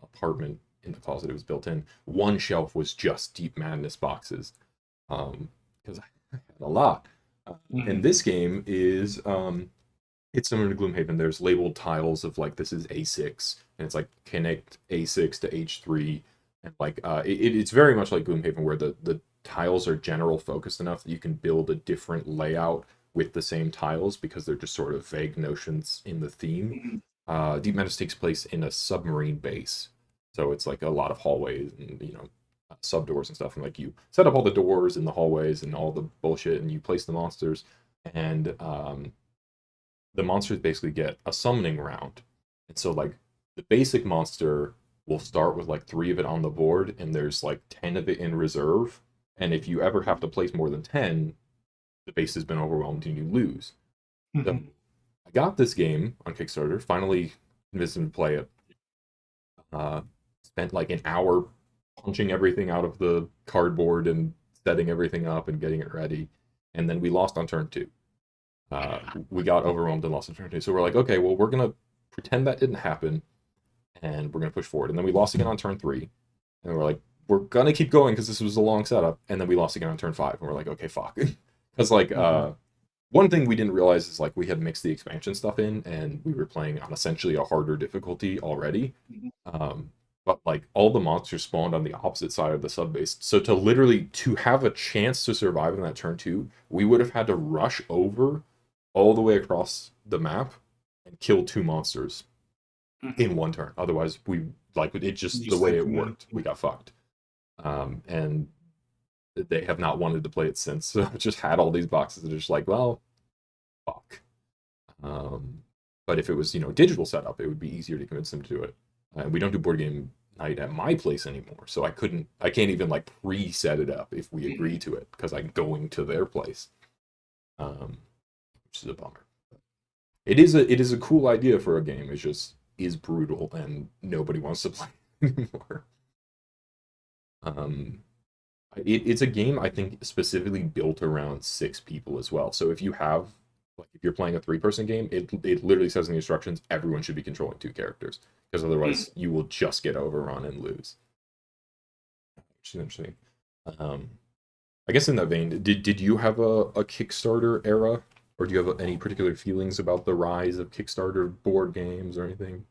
apartment in the closet. It was built in. One shelf was just Deep Madness boxes, because I had a lot. And Mhm. this game is it's similar to Gloomhaven. There's labeled tiles of like this is A6, and it's like connect A6 to H3, and like it's very much like Gloomhaven where the tiles are general focused enough that you can build a different layout with the same tiles because they're just sort of vague notions in the theme. Mhm. Deep Menace takes place in a submarine base, so it's like a lot of hallways and sub doors and stuff. And like you set up all the doors in the hallways and all the bullshit, and you place the monsters, and the monsters basically get a summoning round. And so like the basic monster will start with like three of it on the board, and there's like 10 of it in reserve. And if you ever have to place more than 10, the base has been overwhelmed and you lose. So Mhm. I got this game on Kickstarter, finally convinced him to play it. Uh, Spent like an hour punching everything out of the cardboard and setting everything up and getting it ready. And then we lost on turn two. Uh, we got overwhelmed and lost on turn two. So we're like, okay, well, we're going to pretend that didn't happen and we're going to push forward. And then we lost again on turn three. And we're like, we're going to keep going because this was a long setup. And then we lost again on turn five. And we're like, okay, fuck. Because, like, Mhm. one thing we didn't realize is, like, we had mixed the expansion stuff in and we were playing on essentially a harder difficulty already. Mhm. Um, but, like, all the monsters spawned on the opposite side of the sub base. So to have a chance to survive in that turn two, we would have had to rush over all the way across the map and kill two monsters in Mhm. one turn. Otherwise, we like it just You the way sink it them in. worked. We got fucked. And they have not wanted to play it since. So it just had all these boxes that are just like, well, fuck. Um, but if it was, digital setup, it would be easier to convince them to do it. We don't do board game night at my place anymore, so I can't even like pre-set it up if we agree Mhm. to it because I'm going to their place, which is a bummer. It is a cool idea for a game. It just is brutal and nobody wants to play anymore. Um, it's a game I think specifically built around six people as well. So if you're playing a three-person game, it literally says in the instructions everyone should be controlling two characters because Mhm. otherwise you will just get overrun and lose. Which is interesting. Um, I guess in that vein, did you have a Kickstarter era, or do you have any particular feelings about the rise of Kickstarter board games or anything?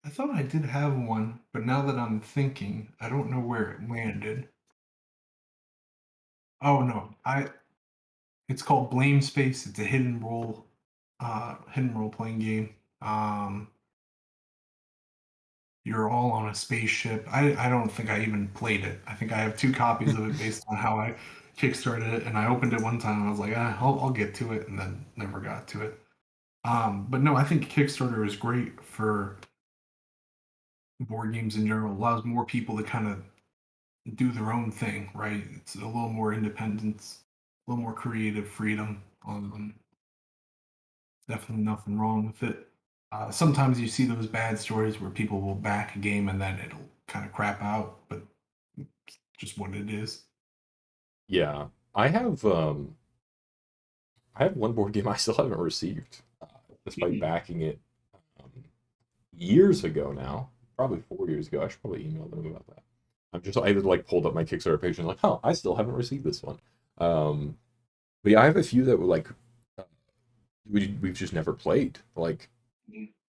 I thought I did have one, but now that I'm thinking, I don't know where it landed. Oh no, I it's called Blame Space. It's a hidden role playing game. Um, you're all on a spaceship. I don't think I even played it. I think I have two copies of it based on how I kickstarted it, and I opened it one time. And I was like, I'll get to it, and then never got to it. But no, I think Kickstarter is great for board games in general. It allows more people to kind of do their own thing, right? It's a little more independence, a little more creative freedom. Definitely nothing wrong with it. Sometimes you see those bad stories where people will back a game and then it'll kind of crap out, but it's just what it is. Yeah, I have um I have one board game I still haven't received, despite Mhm. backing it um, years ago now, probably 4 years ago. I should probably email them about that. I either like pulled up my Kickstarter page and like, oh, I still haven't received this one. Um, but yeah, I have a few that were like uh, we've just never played, like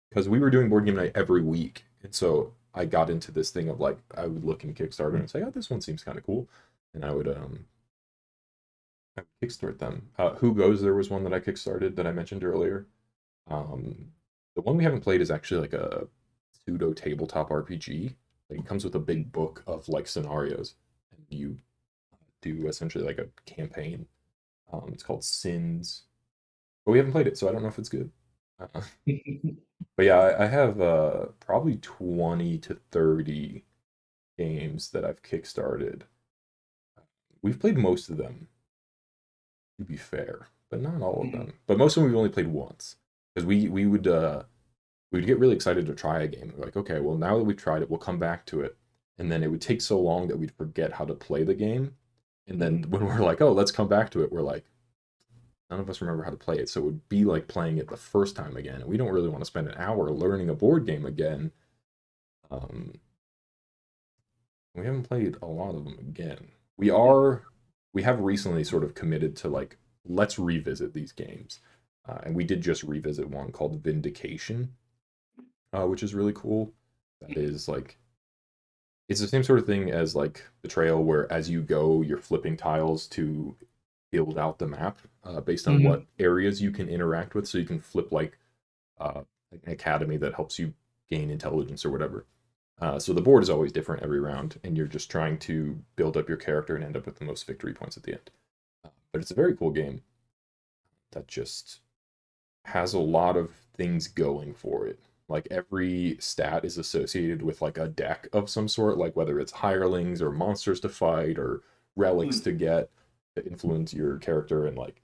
because we were doing board game night every week, and so I got into this thing of like I would look in Kickstarter and say, oh, this one seems kind of cool, and I would kickstart them. Who Goes There was one that I kickstarted that I mentioned earlier. Um, the one we haven't played is actually like a pseudo tabletop RPG. Like it comes with a big book of like scenarios, and you do essentially like a campaign. It's called Sins, but we haven't played it, so I don't know if it's good. Uh, but yeah, I have probably 20 to 30 games that I've kickstarted. We've played most of them, to be fair, but not all of them. But most of them we've only played once because we'd get really excited to try a game. We're like, okay, well, now that we've tried it, we'll come back to it. And then it would take so long that we'd forget how to play the game. And then when we're like, oh, let's come back to it, we're like, none of us remember how to play it. So it would be like playing it the first time again. And we don't really want to spend an hour learning a board game again. Um, we haven't played a lot of them again. We are, we have recently sort of committed to like, let's revisit these games. And we did just revisit one called Vindication, which is really cool. That is like it's the same sort of thing as like Betrayal, where as you go, you're flipping tiles to build out the map based on what Mhm. areas you can interact with. So you can flip like an academy that helps you gain intelligence or whatever. So the board is always different every round, and you're just trying to build up your character and end up with the most victory points at the end. But it's a very cool game that just has a lot of things going for it. Like every stat is associated with like a deck of some sort, like whether it's hirelings or monsters to fight or relics Hmm. to get to influence your character, and like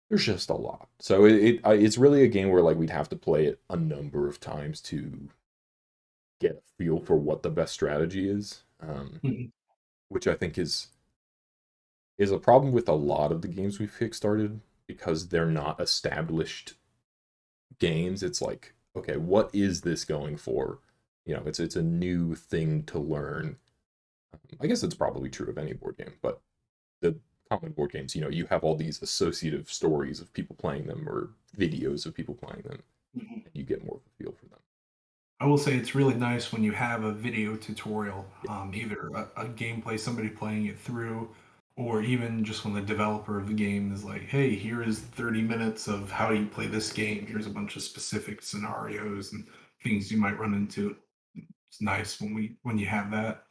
there's just a lot. So it's really a game where like we'd have to play it a number of times to get a feel for what the best strategy is, Hmm. which I think is a problem with a lot of the games we've kickstarted because they're not established games. It's like, okay, what is this going for? It's a new thing to learn. I guess it's probably true of any board game, but the common board games, you have all these associative stories of people playing them or videos of people playing them, Hmm. and you get more of a feel for them. I will say it's really nice when you have a video tutorial, Yeah, either a gameplay, somebody playing it through, or even just when the developer of the game is like, "Hey, here is 30 minutes of how you play this game. Here's a bunch of specific scenarios and things you might run into." It's nice when you have that,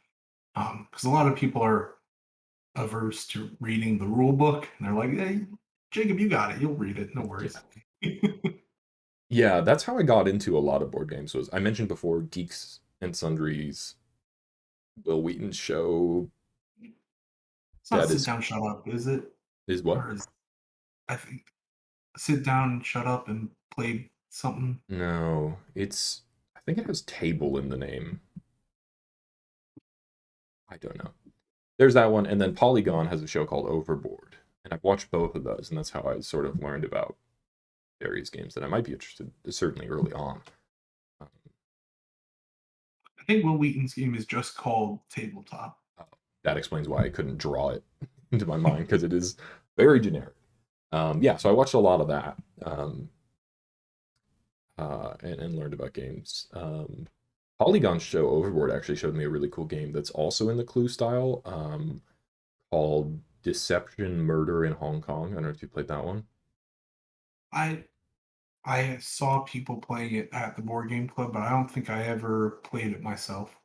because a lot of people are averse to reading the rule book, and they're like, "Hey, Jacob, you got it. You'll read it. No yeah. worries." Yeah, that's how I got into a lot of board games. Was I mentioned before Geeks and Sundries, Will Wheaton's show It's not that sit is down, shut up, is it? is what? Or is I think sit down and shut up and play something. No, I think it has table in the name. I don't know. There's that one, and then Polygon has a show called Overboard, and I've watched both of those, and that's how I sort of learned about various games that I might be interested. Certainly early on. Um, I think Will Wheaton's game is just called Tabletop. uh, that explains why I couldn't draw it into my mind because it is very generic. Yeah, so I watched a lot of that, and learned about games. Polygon's show Overboard actually showed me a really cool game that's also in the Clue style, called Deception Murder in Hong Kong. I don't know if you played that one. I I saw people playing it at the board game club, but I don't think I ever played it myself.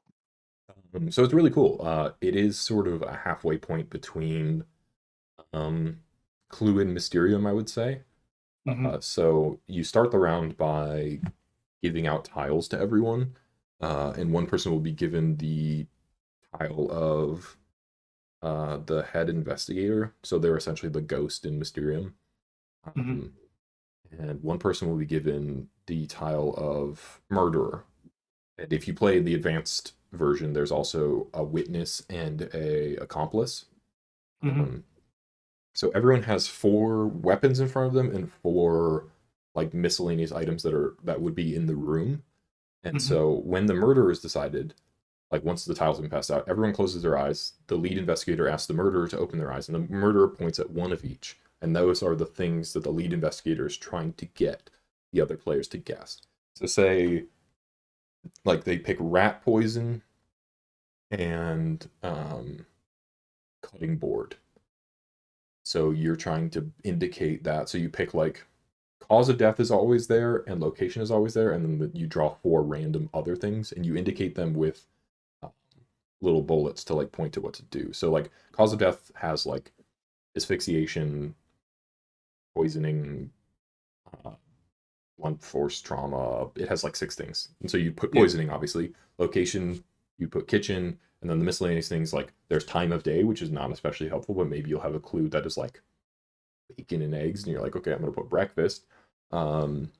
So it's really cool. It is sort of a halfway point between um, Clue and Mysterium, I would say. Hmm. So you start the round by giving out tiles to everyone, and one person will be given the tile of the head investigator. So they're essentially the ghost in Mysterium. Hmm. Um, and one person will be given the tile of murderer. And if you play the advanced version, there's also a witness and a accomplice. Hmm. Um, so everyone has four weapons in front of them and four like miscellaneous items that would be in the room. And Hmm. so when the murder is decided, like once the tiles have been passed out, everyone closes their eyes. The lead investigator asks the murderer to open their eyes, and the murderer points at one of each. And those are the things that the lead investigator is trying to get the other players to guess. So say like they pick rat poison and cutting board. So you're trying to indicate that. So you pick like cause of death is always there and location is always there, and then you draw four random other things and you indicate them with uh, little bullets to like point to what to do. So like cause of death has like asphyxiation, poisoning, uh, blunt force trauma. It has like six things, and so you put Yeah. poisoning, obviously. Location, you put kitchen, and then the miscellaneous things like there's time of day, which is not especially helpful, but maybe you'll have a clue that is like bacon and eggs, and you're like, okay, I'm gonna put breakfast. Um,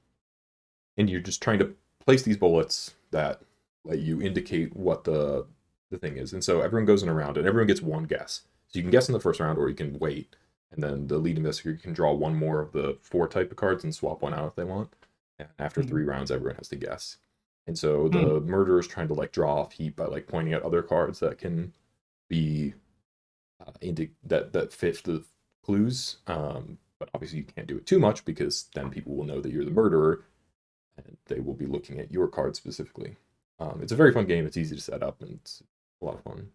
and you're just trying to place these bullets that let you indicate what the thing is. And so everyone goes in a round, and everyone gets one guess. So you can guess in the first round, or you can wait, and then the lead investigator can draw one more of the four type of cards and swap one out if they want. And after Hmm. three rounds, everyone has to guess. And so Hmm. the murderer is trying to like draw off heat by like pointing at other cards that can be that fit the clues. But obviously you can't do it too much because then people will know that you're the murderer, and they will be looking at your card specifically. It's a very fun game. It's easy to set up, and it's a lot of fun.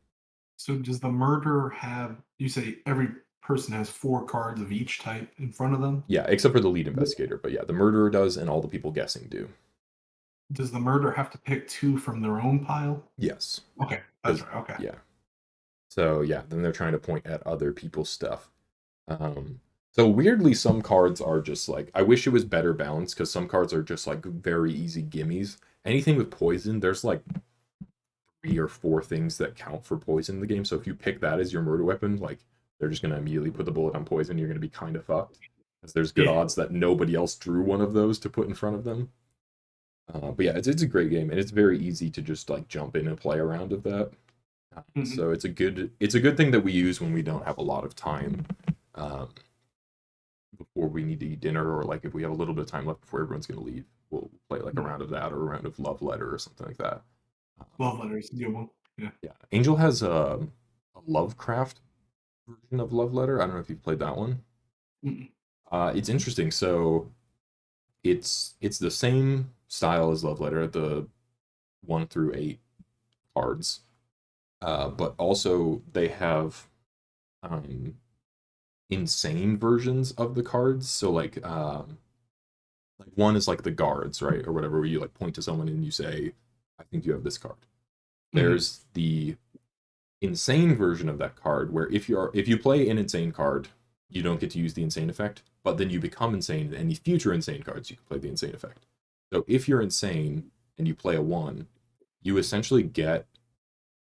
So does the murderer have? You say every person has four cards of each type in front of them. Yeah, except for the lead investigator. But yeah, the murderer does, and all the people guessing do. Does the murderer have to pick two from their own pile? Yes, Okay, that's because right. Okay. yeah. So yeah, then they're trying to point at other people's stuff. Um, So weirdly, some cards are just like I wish it was better balanced because some cards are just like very easy gimmies. Anything with poison, there's like 3 or 4 things that count for poison in the game. So if you pick that as your murder weapon, like they're just gonna immediately put the bullet on poison. You're gonna be kind of fucked because there's good Yeah. odds that nobody else drew one of those to put in front of them. But yeah, it's a great game and it's very easy to just like jump in and play a round of that. Mhm. So it's a good thing that we use when we don't have a lot of time um, before we need to eat dinner, or like if we have a little bit of time left before everyone's gonna leave, we'll play like a Yeah. round of that or a round of Love Letter or something like that. Um, Love Letters, a good one. Yeah. yeah, Angel has a Lovecraft version of Love Letter. I don't know if you've played that one. Mm-mm. It's interesting. So it's the same style as Love Letter, the 1 through 8 cards, but also they have um, insane versions of the cards. So like one is like the guards, right, or whatever, where you like point to someone and you say, "I think you have this card." Mhm. There's the insane version of that card where if you play an insane card, you don't get to use the insane effect, but then you become insane in any future insane cards you can play the insane effect. So if you're insane and you play a 1, you essentially get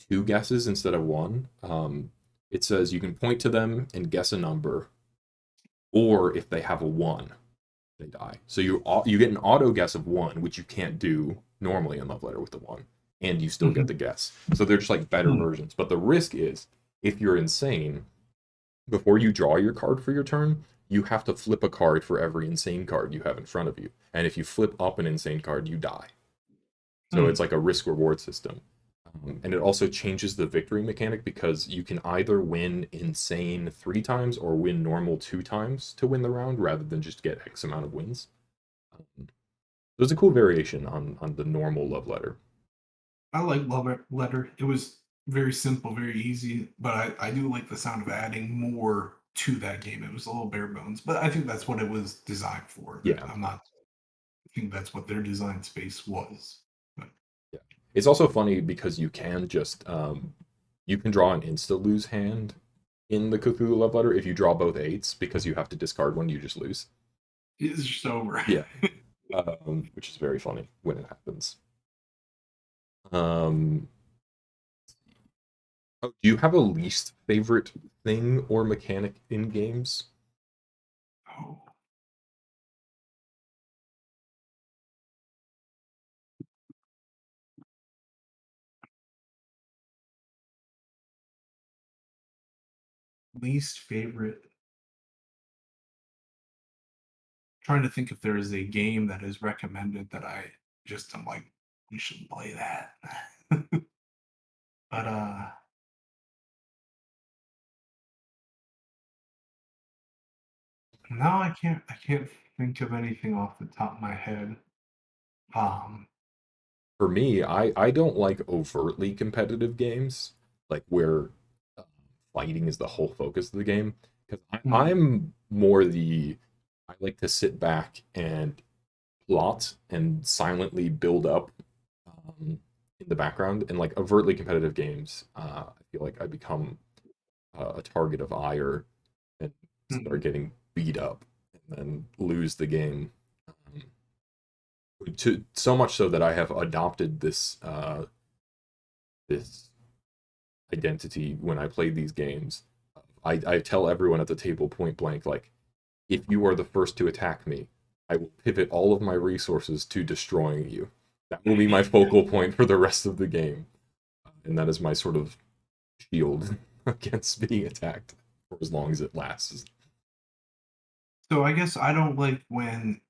2 guesses instead of one. It says you can point to them and guess a number, or if they have a 1, they die. So you get an auto guess of 1, which you can't do normally in Love Letter with the 1, and you still get Mhm. the guess. So they're just like better Mhm. versions. But the risk is if you're insane, before you draw your card for your turn, you have to flip a card for every insane card you have in front of you. And if you flip up an insane card, you die. So it's Mhm. like a risk reward system. And it also changes the victory mechanic because you can either win insane 3 times or win normal 2 times to win the round rather than just get X amount of wins. There's a cool variation on the normal love letter. I like Letter. It was very simple, very easy, but I do like the sound of adding more to that game. It was a little bare bones, but I think that's what it was designed for. That Yeah, I'm not. I think that's what their design space was. But yeah. It's also funny because you can draw an insta lose hand in the Cthulhu love letter if you draw both eights because you have to discard one, you just lose. it's just over. Yeah, which is very funny when it happens. Um, oh, do you have a least favorite thing or mechanic in games? Oh, least favorite. Trying to think if there is a game that is recommended that I just am like, you should play that. But no, I can't think of anything off the top of my head. Um, For me, I don't like overtly competitive games, like where uh, fighting is the whole focus of the game. Because mm, I'm more I like to sit back and plot and silently build up in the background. And like overtly competitive games, I feel like I become a target of ire and start mm, getting beat up and then lose the game. Um, to so much so that I have adopted this identity when I play these games. I tell everyone at the table point blank, like, if you are the first to attack me, I will pivot all of my resources to destroying you. That will be my focal point for the rest of the game. And that is my sort of shield against being attacked for as long as it lasts. so I guess I don't like when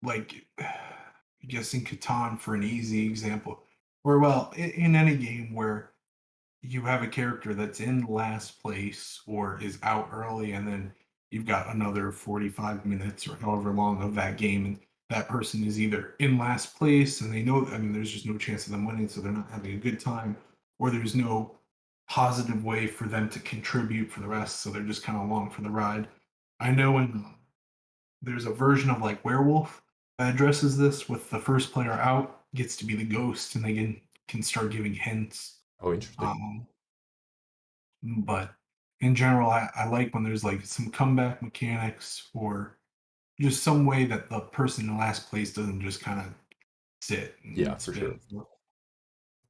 like I guess in Catan for an easy example, or well, in any game where you have a character that's in last place or is out early, and then you've got another 45 minutes or however long of that game, and that person is either in last place and they know, I mean, there's just no chance of them winning, so they're not having a good time, or there's no positive way for them to contribute for the rest, so they're just kind of along for the ride. I know there's a version of like Werewolf that addresses this with the first player out gets to be the ghost and they can start giving hints. Oh, interesting. Um, but in general, I like when there's like some comeback mechanics or just some way that the person in last place doesn't just kind of sit Yeah, and for sure. spin. Yeah.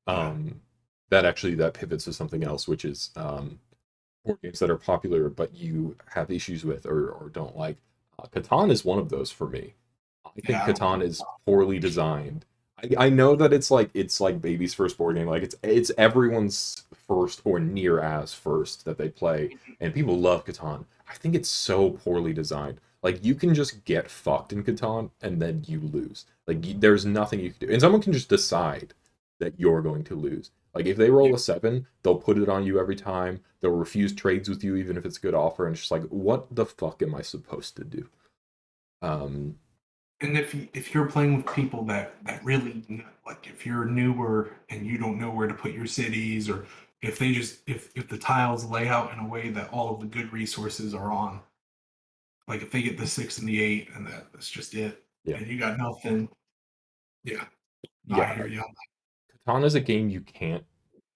Um, that actually that pivots to something else, which is board games that are popular but you have issues with or don't like. Catan is one of those for me. I think Yeah, I don't Catan like is poorly designed. I know that it's like baby's first board game, like it's everyone's first or near as first that they play, and people love Catan. I think it's so poorly designed. Like you can just get fucked in Catan and then you lose. Like there's nothing you can do, and someone can just decide that you're going to lose. Like if they roll a seven, they'll put it on you every time. They'll refuse trades with you even if it's a good offer, and it's just like, what the fuck am I supposed to do? Um, and if you're playing with people that really like if you're newer and you don't know where to put your cities or if they just if the tiles lay out in a way that all of the good resources are on like if they get the 6 and the 8 and that's just it yeah, and you got nothing. Yeah, no, I yeah. hear you. Catan is a game you can't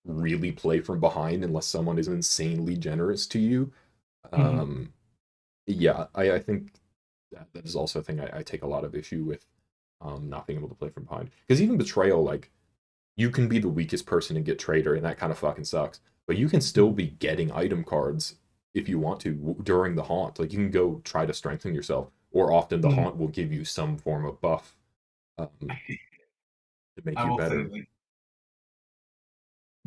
really play from behind unless someone is insanely generous to you. Mhm. Um, yeah, I think that is also a thing I take a lot of issue with, not being able to play from behind. Because even Betrayal, like, you can be the weakest person and get Traitor, and that kind of fucking sucks. But you can still be getting item cards if you want to during the haunt. Like, you can go try to strengthen yourself, or often the Mhm. haunt will give you some form of buff to make I you will say better. like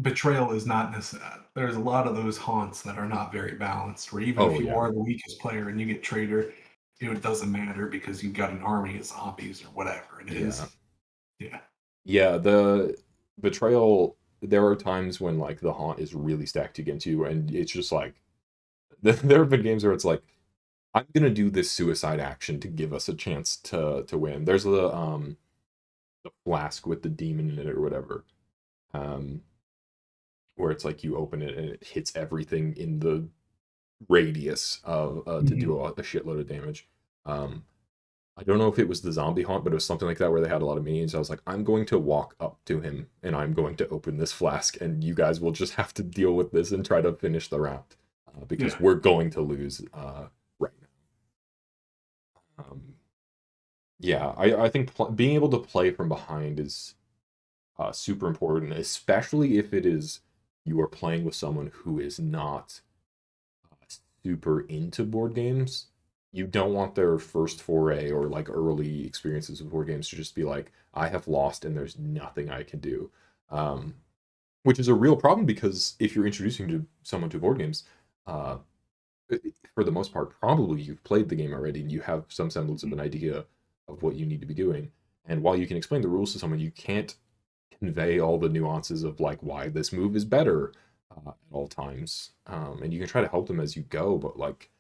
betrayal is not necessary. There's a lot of those haunts that are not very balanced. Where even if Oh, you yeah. are the weakest player and you get traitor, it doesn't matter because you've got an army of zombies or whatever it is. Yeah. Yeah. Yeah, the betrayal. There are times when like the haunt is really stacked against you, and it's just like there have been games where it's like I'm gonna do this suicide action to give us a chance to win. There's the flask with the demon in it or whatever, um, where it's like you open it and it hits everything in the radius of to Mhm. do a shitload of damage. Um, I don't know if it was the zombie haunt, but it was something like that where they had a lot of minions. I was like, I'm going to walk up to him and I'm going to open this flask, and you guys will just have to deal with this and try to finish the round because Yeah. we're going to lose right now. Yeah, I think being able to play from behind is super important, especially if it is you are playing with someone who is not super into board games. You don't want their first foray or like early experiences with board games to just be like, I have lost and there's nothing I can do. Um, which is a real problem because if you're introducing to someone to board games, uh, for the most part, probably you've played the game already and you have some semblance of an idea of what you need to be doing. And while you can explain the rules to someone, you can't convey all the nuances of like why this move is better at all times. And you can try to help them as you go, but like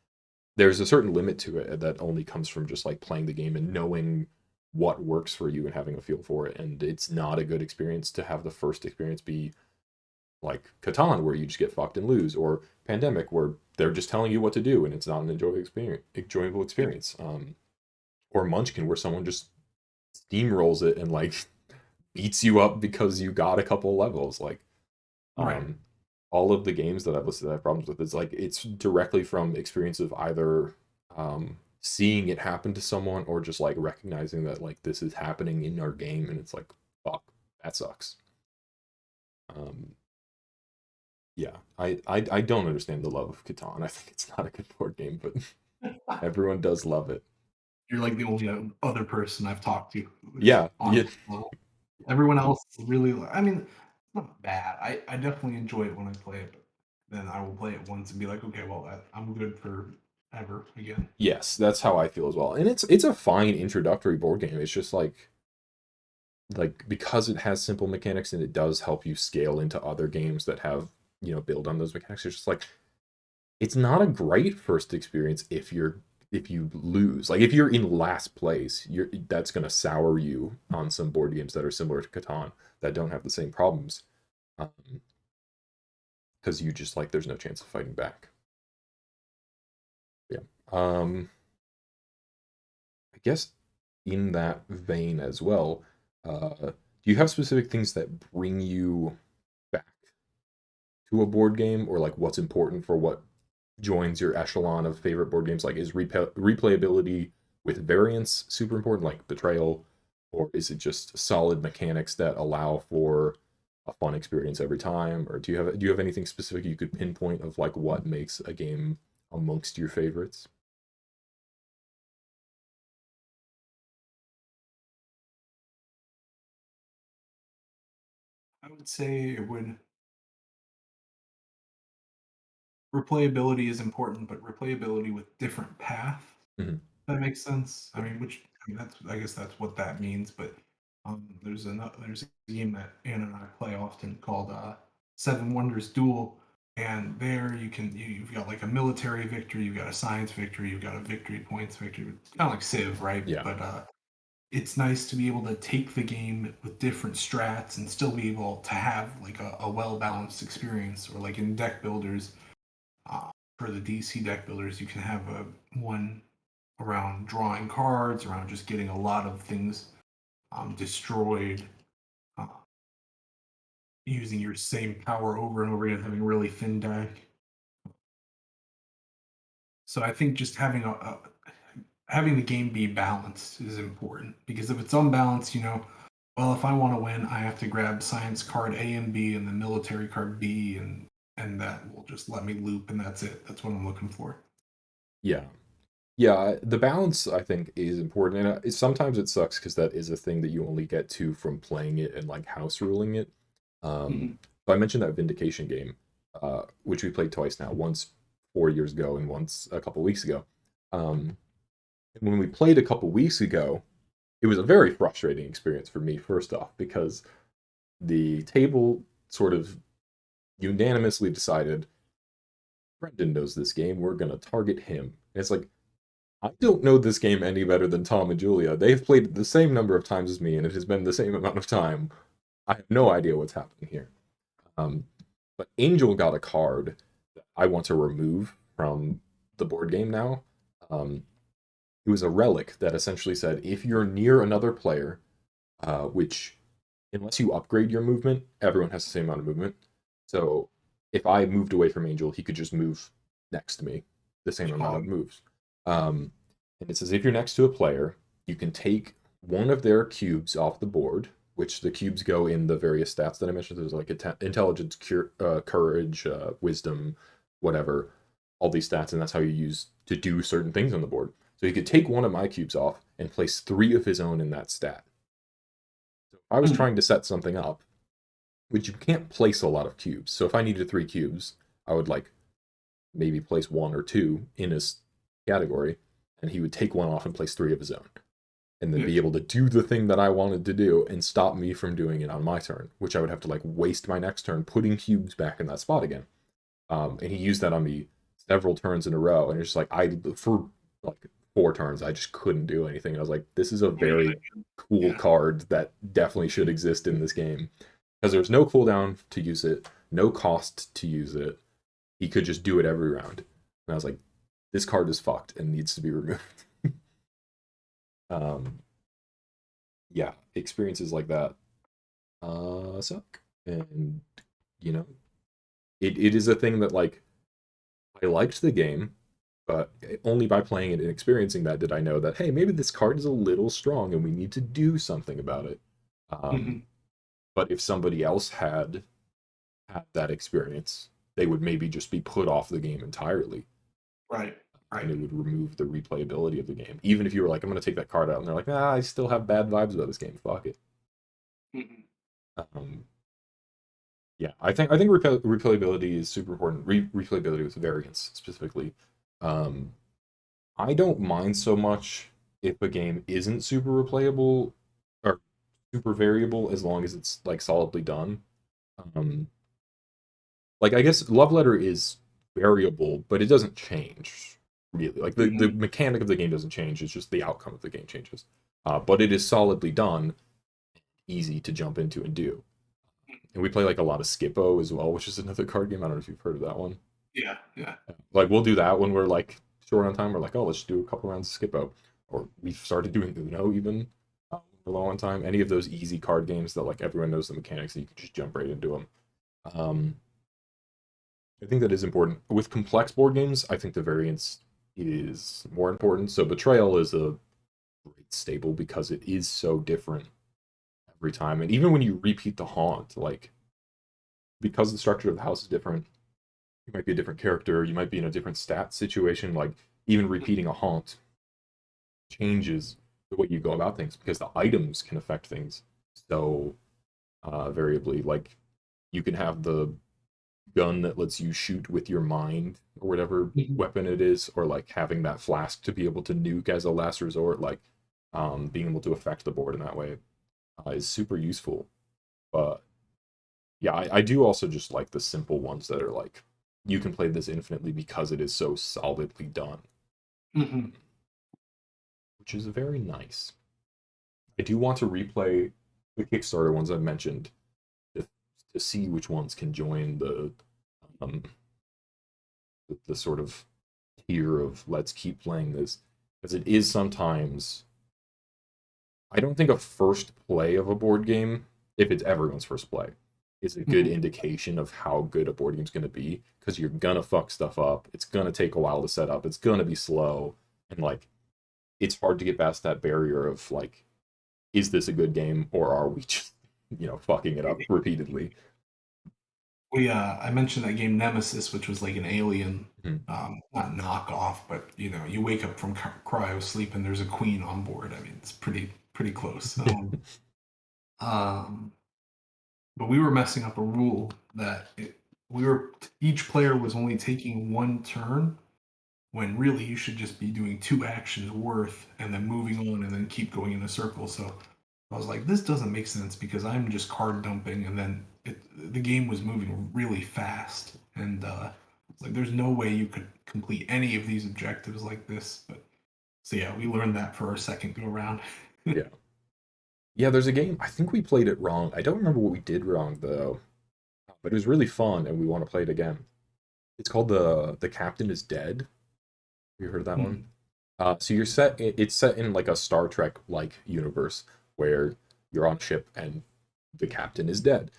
there's a certain limit to it that only comes from just like playing the game and knowing what works for you and having a feel for it. And it's not a good experience to have the first experience be like Catan, where you just get fucked and lose, or Pandemic, where they're just telling you what to do and it's not an enjoyable experience. Or Munchkin, where someone just steamrolls it and like beats you up because you got a couple levels. Like Right. um, all of the games that I've listed that I have problems with is like it's directly from experience of either seeing it happen to someone or just like recognizing that like this is happening in our game and it's like fuck, that sucks. Um, yeah, I don't understand the love of Catan. I think it's not a good board game, but everyone does love it. You're like the only other person I've talked to who is Yeah, on yeah, that level. Everyone else is really, I mean, it's not bad. I definitely enjoy it when I play it, but then I will play it once and be like, okay, well, I'm good for ever again. yes, that's how I feel as well. And it's a fine introductory board game. It's just like because it has simple mechanics and it does help you scale into other games that have build on those mechanics. It's just like it's not a great first experience if you lose. Like if you're in last place, you're that's gonna sour you on some board games that are similar to Catan that don't have the same problems. Because you just like there's no chance of fighting back. Yeah. I guess in that vein as well, do you have specific things that bring you back to a board game or like what's important for what joins your echelon of favorite board games? Like, is replayability with variance super important, like Betrayal, or is it just solid mechanics that allow for a fun experience every time? Or do you have anything specific you could pinpoint of like what makes a game amongst your favorites? I would say it would replayability is important, but replayability with different path. Mhm. That makes sense. I Yeah. mean, that's I guess that's what that means. But there's a game that Anna and I play often called Seven Wonders Duel, and there you've got like a military victory, you've got a science victory, you've got a victory points victory. It's kind of like Civ, right? Yeah. But it's nice to be able to take the game with different strats and still be able to have like a well balanced experience. Or like in deck builders, uh, for the DC deck builders, you can have a one around drawing cards, around just getting a lot of things destroyed, uh, using your same power over and over again, having a really thin deck. So I think just having the game be balanced is important, because if it's unbalanced, well, if I want to win, I have to grab science card A and B and the military card B, and that will just let me loop, and that's it. That's what I'm looking for. Yeah. Yeah, the balance I think is important, and sometimes it sucks because that is a thing that you only get to from playing it and like house ruling it. Mhm. So I mentioned that Vindication game, which we played twice now, once 4 years ago and once a couple weeks ago. Um, and when we played a couple weeks ago, it was a very frustrating experience for me. First off, because the table sort of unanimously decided Brendan knows this game, we're gonna target him. And it's like, I don't know this game any better than Tom and Julia. They've played it the same number of times as me, and it has been the same amount of time. I have no idea what's happening here. Um, but Angel got a card that I want to remove from the board game now. Um, it was a relic that essentially said if you're near another player, which unless you upgrade your movement, everyone has the same amount of movement. So if I moved away from Angel, he could just move next to me, the same amount Oh, of moves. Um, and it says if you're next to a player, you can take one of their cubes off the board, which the cubes go in the various stats that I mentioned. There's like intelligence, courage, wisdom, whatever, all these stats, and that's how you use to do certain things on the board. So he could take one of my cubes off and place 3 of his own in that stat. So if I was hmm. trying to set something up, which you can't place a lot of cubes. So if I needed 3 cubes, I would like maybe place 1 or 2 in his category, and he would take one off and place 3 of his own, and then Yeah. be able to do the thing that I wanted to do and stop me from doing it on my turn, which I would have to like waste my next turn putting cubes back in that spot again. And he used that on me several turns in a row, and it's just like for like 4 turns I just couldn't do anything. And I was like, this is a very cool Yeah. card that definitely should exist in this game because there's no cooldown to use it, no cost to use it. He could just do it every round. And I was like, this card is fucked and needs to be removed. um, yeah, experiences like that suck. And, you know, it is a thing that, like, I liked the game, but only by playing it and experiencing that did I know that, hey, maybe this card is a little strong and we need to do something about it. Hmm. But if somebody else had that experience, they would maybe just be put off the game entirely, Right. and Right. it would remove the replayability of the game. Even if you were like, I'm going to take that card out, and they're like, nah, I still have bad vibes about this game. Fuck it. Hmm. Um, yeah, I think replayability is super important. Replayability with variance specifically. Um, I don't mind so much if a game isn't super replayable or super variable as long as it's like solidly done. Um, like I guess Love Letter is variable, but it doesn't change really. Like the Hmm. mechanic of the game doesn't change. It's just the outcome of the game changes. But it is solidly done, easy to jump into and do. And we play like a lot of Skippo as well, which is another card game. I don't know if you've heard of that one. Yeah. Yeah. Like we'll do that when we're like short on time. We're like, oh, let's do a couple rounds of Skippo, or we've started doing Uno even for a long time. Any of those easy card games that like everyone knows the mechanics and you can just jump right into them. Um, I think that is important. With complex board games, I think the variance is more important. So Betrayal is a great staple because it is so different every time. And even when you repeat the haunt, like because the structure of the house is different, you might be a different character, you might be in a different stat situation, like even repeating a haunt changes the way you go about things because the items can affect things so variably. Like you can have the gun that lets you shoot with your mind or whatever Mhm. weapon it is, or like having that flask to be able to nuke as a last resort, like being able to affect the board in that way is super useful. But yeah, I do also just like the simple ones that are like you can play this infinitely because it is so solidly done, Mhm. which is very nice. I do want to replay the Kickstarter ones I mentioned to, to see which ones can join um, the sort of tier of let's keep playing this because it is sometimes I don't think a first play of a board game, if it's everyone's first play, is a good Mhm. indication of how good a board game's going to be because you're gonna fuck stuff up. It's gonna take a while to set up. It's gonna be slow, and like it's hard to get past that barrier of like, is this a good game or are we just fucking it up repeatedly? I mentioned that game Nemesis, which was like an alien, Mhm. not knockoff, but you wake up from cryo sleep and there's a queen on board. I mean, it's pretty close. Um, but we were messing up a rule that each player was only taking one turn when really you should just be doing two actions worth and then moving on and then keep going in a circle. So I was like, this doesn't make sense because I'm just card dumping, and then the game was moving really fast, and it's like there's no way you could complete any of these objectives like this. But so yeah, we learned that for our second go round. Yeah. Yeah, there's a game. I think we played it wrong. I don't remember what we did wrong though, but it was really fun and we want to play it again. It's called the Captain is Dead. Have you heard of that one? Hmm. So you're set. It's set in like a Star Trek like universe where you're on a ship and the captain is dead,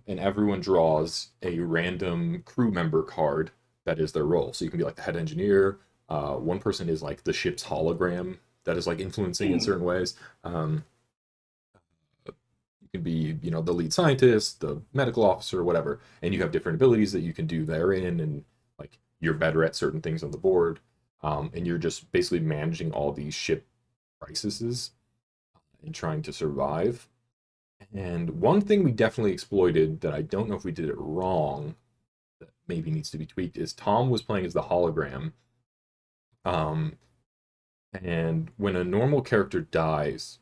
and everyone draws a random crew member card that is their role. So you can be like the head engineer. One person is like the ship's hologram that is like influencing in certain ways. Um, you can be the lead scientist, the medical officer, whatever, and you have different abilities that you can do therein, and like you're better at certain things on the board, and you're just basically managing all these ship crises and trying to survive. And one thing we definitely exploited that I don't know if we did it wrong, that maybe needs to be tweaked, is Tom was playing as the hologram. Um, and when a normal character dies,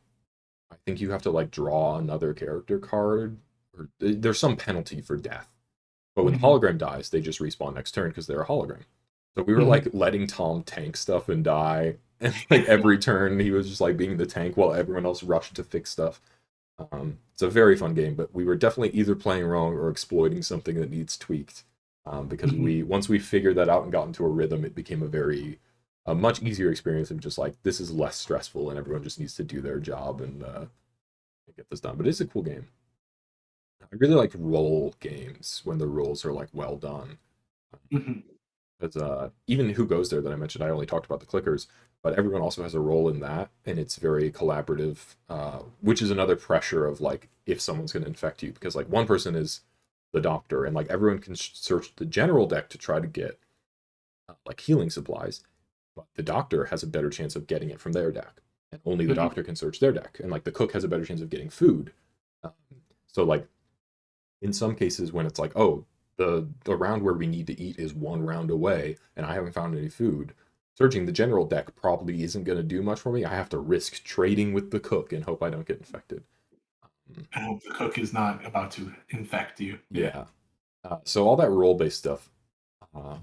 I think you have to like draw another character card, or there's some penalty for death. But when the Hmm. hologram dies, they just respawn next turn because they're a hologram. So we were Hmm. like letting Tom tank stuff and die, and like every turn he was just like being the tank while everyone else rushed to fix stuff. It's a very fun game, but we were definitely either playing wrong or exploiting something that needs tweaked. Because Hmm. we once we figured that out and got into a rhythm, it became a much easier experience of just like this is less stressful and everyone just needs to do their job and get this done. But it's a cool game. I really like role games when the roles are like well done. Hmm. Because even Who Goes There that I mentioned, I only talked about the clickers, but everyone also has a role in that, and it's very collaborative, which is another pressure of like if someone's going to infect you, because like one person is the doctor, and like everyone can search the general deck to try to get like healing supplies, but the doctor has a better chance of getting it from their deck, and only the Hmm. doctor can search their deck, and like the cook has a better chance of getting food. Um, so like in some cases when it's like, oh, the round where we need to eat is one round away and I haven't found any food, searching the general deck probably isn't going to do much for me. I have to risk trading with the cook and hope I don't get infected. I hope the cook is not about to infect you. Yeah. Yeah. So all that role based stuff, uh,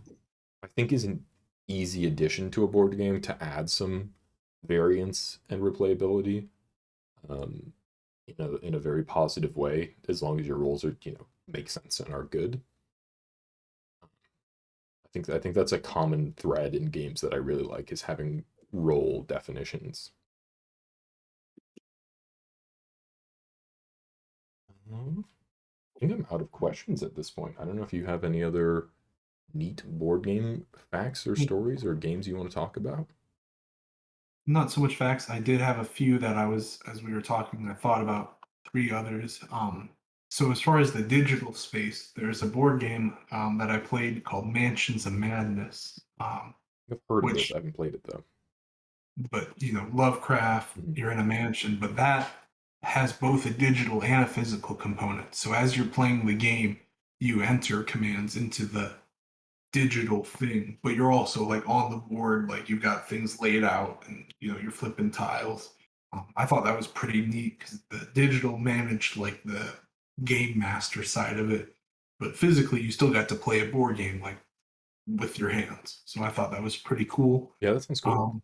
I think, is an easy addition to a board game to add some variance and replayability, um, in a very positive way, as long as your roles are make sense and are good. I think that's a common thread in games that I really like is having role definitions. I think I'm out of questions at this point. I don't know if you have any other neat board game facts or Mm, stories or games you want to talk about? Not so much facts. I did have a few that I was, as we were talking, I thought about three others. So as far as the digital space, there's a board game that I played called Mansions of Madness, I've heard of this. which, I haven't played it though. but Lovecraft, Mhm. you're in a mansion, but that has both a digital and a physical component. So as you're playing the game, you enter commands into the digital thing, but you're also like on the board, like you've got things laid out and you're flipping tiles. I thought that was pretty neat because the digital managed like the game master side of it, but physically you still got to play a board game like with your hands. So I thought that was pretty cool. Yeah, that sounds cool.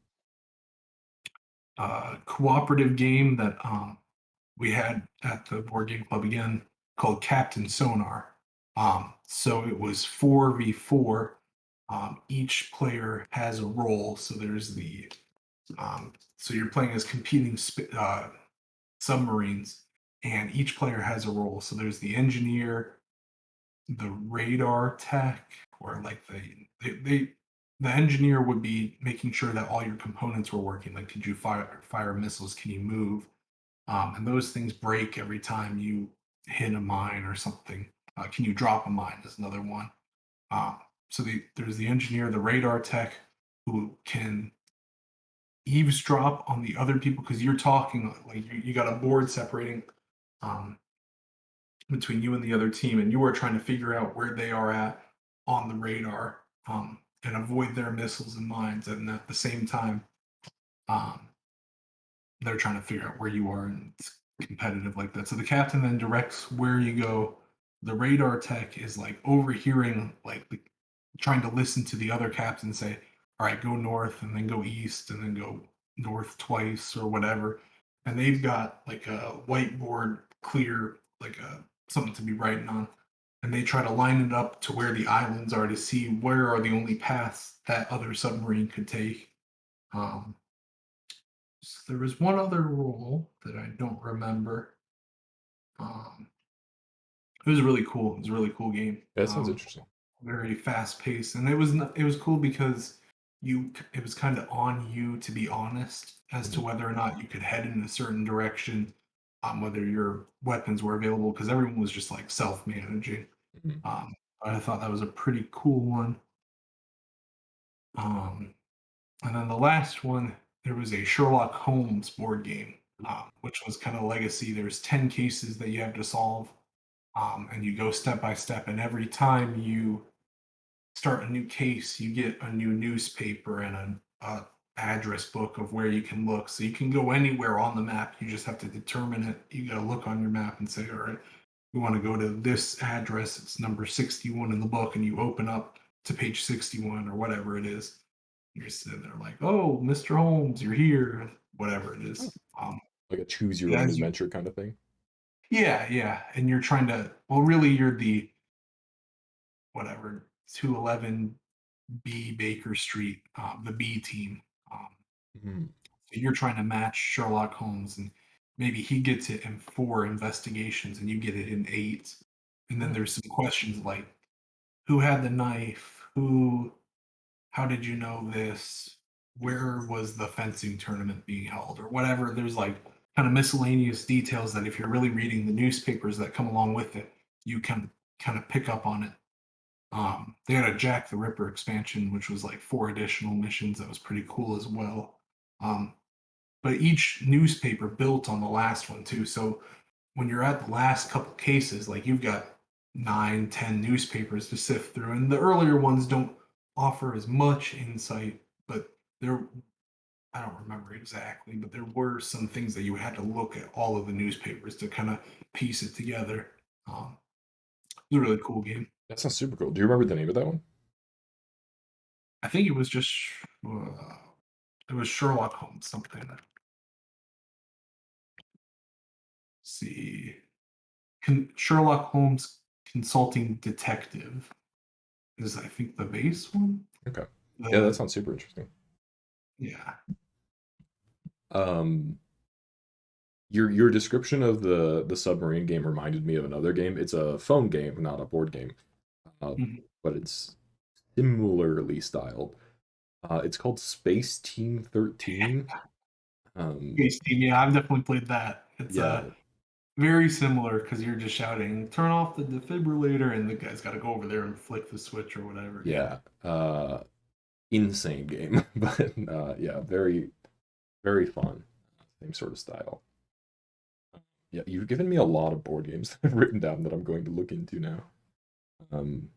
Um, Cooperative game that we had at the board game club again called Captain Sonar. So it was 4v4. Each player has a role. So there's so you're playing as competing submarines, and each player has a role. So there's the engineer, the radar tech, or like the engineer would be making sure that all your components were working. Like, could you fire missiles? Can you move? And those things break every time you hit a mine or something. Can you drop a mine? Is another one. Um, so there's the engineer, the radar tech, who can eavesdrop on the other people because you're talking like you got a board separating um, between you and the other team, and you are trying to figure out where they are at on the radar and avoid their missiles and mines. And at the same time, um, they're trying to figure out where you are, and it's competitive like that. So the captain then directs where you go. The radar tech is like overhearing, like trying to listen to the other captain say, "All right, go north, and then go east, and then go north twice, or whatever." And they've got like a whiteboard, clear, like a something to be writing on, and they try to line it up to where the islands are to see where are the only paths that other submarine could take. Um, so there was one other rule that I don't remember. Um, it was really cool. It was a really cool game. Yeah, that sounds interesting. Very fast paced, and it was cool because it was kind of on you to be honest as to Mhm. whether or not you could head in a certain direction, whether your weapons were available because everyone was just like self managing. Mhm. I thought that was a pretty cool one. Um, And then the last one, there was a Sherlock Holmes board game, which was kind of legacy. There's 10 cases that you have to solve, and you go step by step. And every time you start a new case, you get a new newspaper and a address book of where you can look. So you can go anywhere on the map. You just have to determine it. You got to look on your map and say, all right, we want to go to this address. It's number 61 in the book. And you open up to page 61 or whatever it is. You're sitting there like, oh, Mr. Holmes, you're here, whatever it Oh, is. like a choose your But own as you, adventure kind of thing. yeah, yeah, and you're trying to, well, really, you're the whatever 211 B Baker Street, the B team. Um, Mhm. so you're trying to match Sherlock Holmes, and maybe he gets it in 4 investigations, and you get it in 8. And then Oh, there's some questions like, who had the knife? Who how did you know this? Where was the fencing tournament being held? Or whatever. There's like kind of miscellaneous details that if you're really reading the newspapers that come along with it, you can kind of pick up on it. They had a Jack the Ripper expansion, which was like 4 additional missions. That was pretty cool as well. Um, but each newspaper built on the last one too. So when you're at the last couple cases, like you've got 9, 10 newspapers to sift through, and the earlier ones don't offer as much insight, but there, I don't remember exactly, but there were some things that you had to look at all of the newspapers to kind of piece it together. It was a really cool game. that sounds super cool. Do you remember the name of that one? I think it was just it was Sherlock Holmes something. Let's see, Sherlock Holmes Consulting Detective is I think the base one. Okay. Yeah, that The sounds super interesting. Yeah. Um, your description of the submarine game reminded me of another game. It's a phone game, not a board game. Uh, Mhm. but it's similarly styled. It's called Space Team 13. Um, Space Team, yeah, I've definitely played that. It's yeah, very similar because you're just shouting, "Turn off the defibrillator," and the guy's got to go over there and flick the switch or whatever. Yeah. yeah. Insane game, but yeah, very very fun. Same sort of style. Yeah, you've given me a lot of board games that I've written down that I'm going to look into now. Um,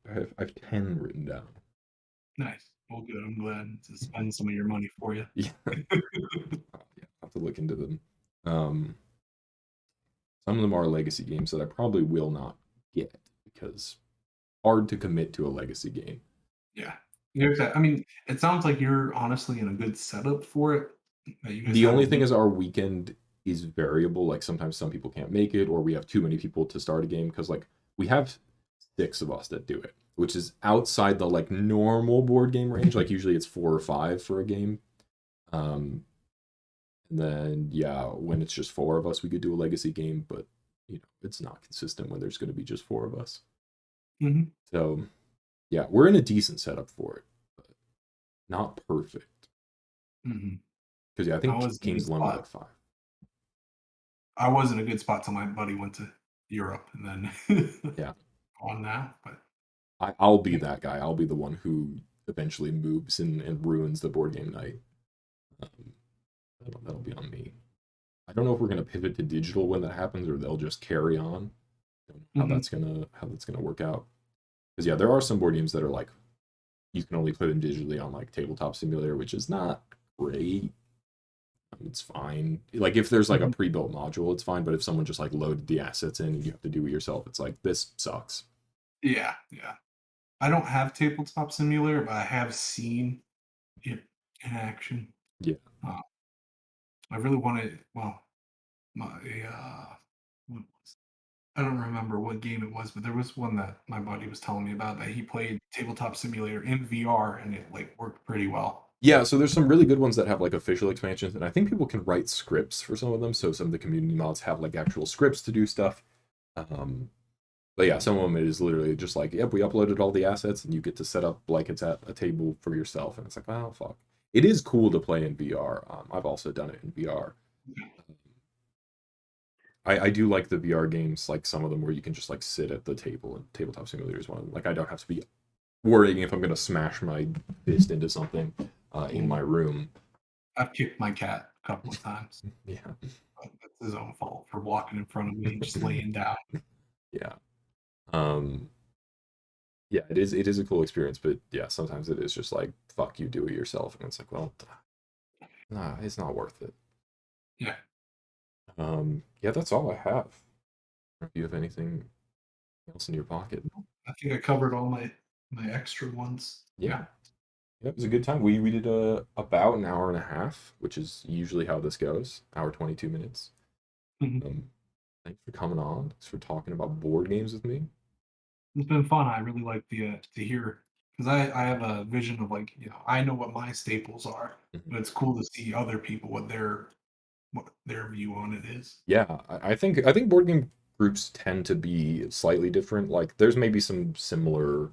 I have 10 written down. Nice. Well, good. I'm glad to spend some of your money for you. Yeah, yeah, I'll have to look into them. Um, some of them are legacy games that I probably will not get because hard to commit to a legacy game. Yeah. I mean, it sounds like you're honestly in a good setup for it. That you guys The have a only thing week. is our weekend is variable. Like sometimes some people can't make it, or we have too many people to start a game because like we have 6 of us that do it, which is outside the like normal board game range. Like usually it's 4 or 5 for a game. Um, and then yeah, when it's just 4 of us, we could do a legacy game, but it's not consistent when there's going to be just 4 of us. Mhm. So yeah, we're in a decent setup for it, but not perfect. Mhm. Because yeah, I I think was in a good King's Dilemma's spot. like 5. I was in a good spot till my buddy went to Europe and then Yeah, on now, but I'll be that guy. I'll be the one who eventually moves and ruins the board game night. Um, that'll be on me. I don't know if we're gonna pivot to digital when that happens, or they'll just carry on. Don't know mhm. how that's gonna work out. Because yeah, there are some board games that are like you can only play them digitally on like Tabletop Simulator, which is not great. It's fine. Like if there's like a Mhm. pre-built module, it's fine. But if someone just like loaded the assets in and you have to do it yourself, it's like this sucks. Yeah, yeah. I don't have Tabletop Simulator, but I have seen it in action. Yeah. Uh, I really wanted, well, my what was I don't remember what game it was, but there was one that my buddy was telling me about that he played Tabletop Simulator in VR and it like worked pretty well. Yeah, so there's some really good ones that have like official expansions, and I think people can write scripts for some of them. So some of the community mods have like actual scripts to do stuff. Um, but yeah, some of them it is literally just like, yep, we uploaded all the assets, and you get to set up like it's at a table for yourself, and it's like, oh fuck, it is cool to play in VR. I've also done it in VR. I do like the VR games, like some of them where you can just like sit at the table, and Tabletop Simulator is one of them. Like I don't have to be worrying if I'm gonna smash my fist into something in my Mhm. room. I've kicked my cat a couple of times, Yeah. but that's his own fault for walking in front of me and just laying down. Yeah. Um yeah, it is a cool experience, but yeah, sometimes it is just like fuck you do it yourself and it's like, well, nah, it's not worth it. Yeah. Yeah, that's all I have. If you have anything else in your pocket. I think I covered all my extra ones. Yeah. Yeah. Yeah, it was a good time. We did about an hour and a half, which is usually how this goes. Hour 22 minutes. Mhm. Um thanks for coming on. Thanks for talking about board games with me. It's been fun. I really like the to hear because I have a vision of like I know what my staples are, Mhm. but it's cool to see other people what their view on it is. Yeah, I think board game groups tend to be slightly different. Like there's maybe some similar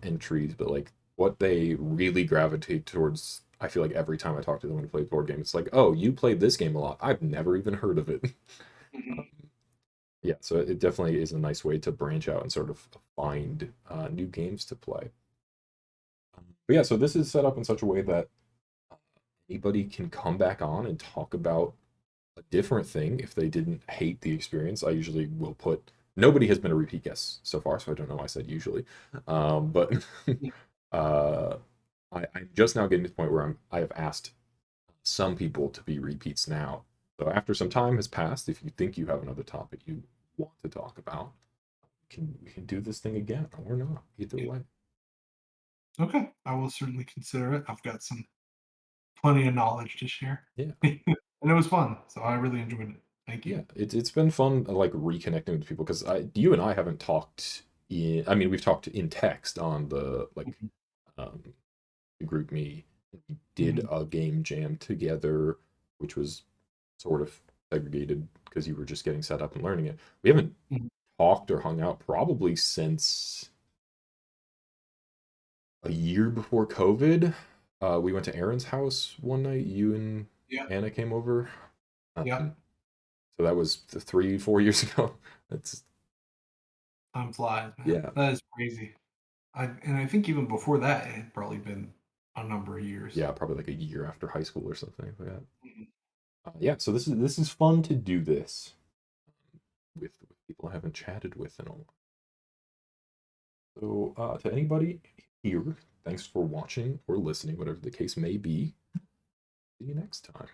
entries, but like what they really gravitate towards, I feel like every time I talk to them when I play board game, it's like, oh, you played this game a lot. I've never even heard of it. Mhm. Yeah, so it definitely is a nice way to branch out and sort of find new games to play. But yeah, so this is set up in such a way that anybody can come back on and talk about a different thing if they didn't hate the experience. I usually will put nobody has been a repeat guest so far, so I don't know why I said usually. But uh, I'm just now getting to the point where I have asked some people to be repeats now. So after some time has passed, if you think you have another topic you want to talk about, we can do this thing again or not. Either Yeah. way. Okay, I will certainly consider it. I've got some plenty of knowledge to share, Yeah. and it was fun. So I really enjoyed it. Thank you. Yeah, it's been fun like reconnecting with people because I you and I haven't talked in I mean we've talked in text on the like Mhm. um group me. We did Mhm. a game jam together, which was sort of segregated because you were just getting set up and learning it. We haven't Mhm. talked or hung out probably since a year before COVID. We went to Aaron's house one night. You and Yeah, Anna came over. yeah. So that was 3, 4 years ago. That's Time flies, man. yeah, That is crazy. I think even before that, it had probably been a number of years. yeah, probably like a year after high school or something like that. Mhm. Yeah, so this is fun to do this with people I haven't chatted with in a while. So to anybody here, thanks for watching or listening, whatever the case may be. See you next time.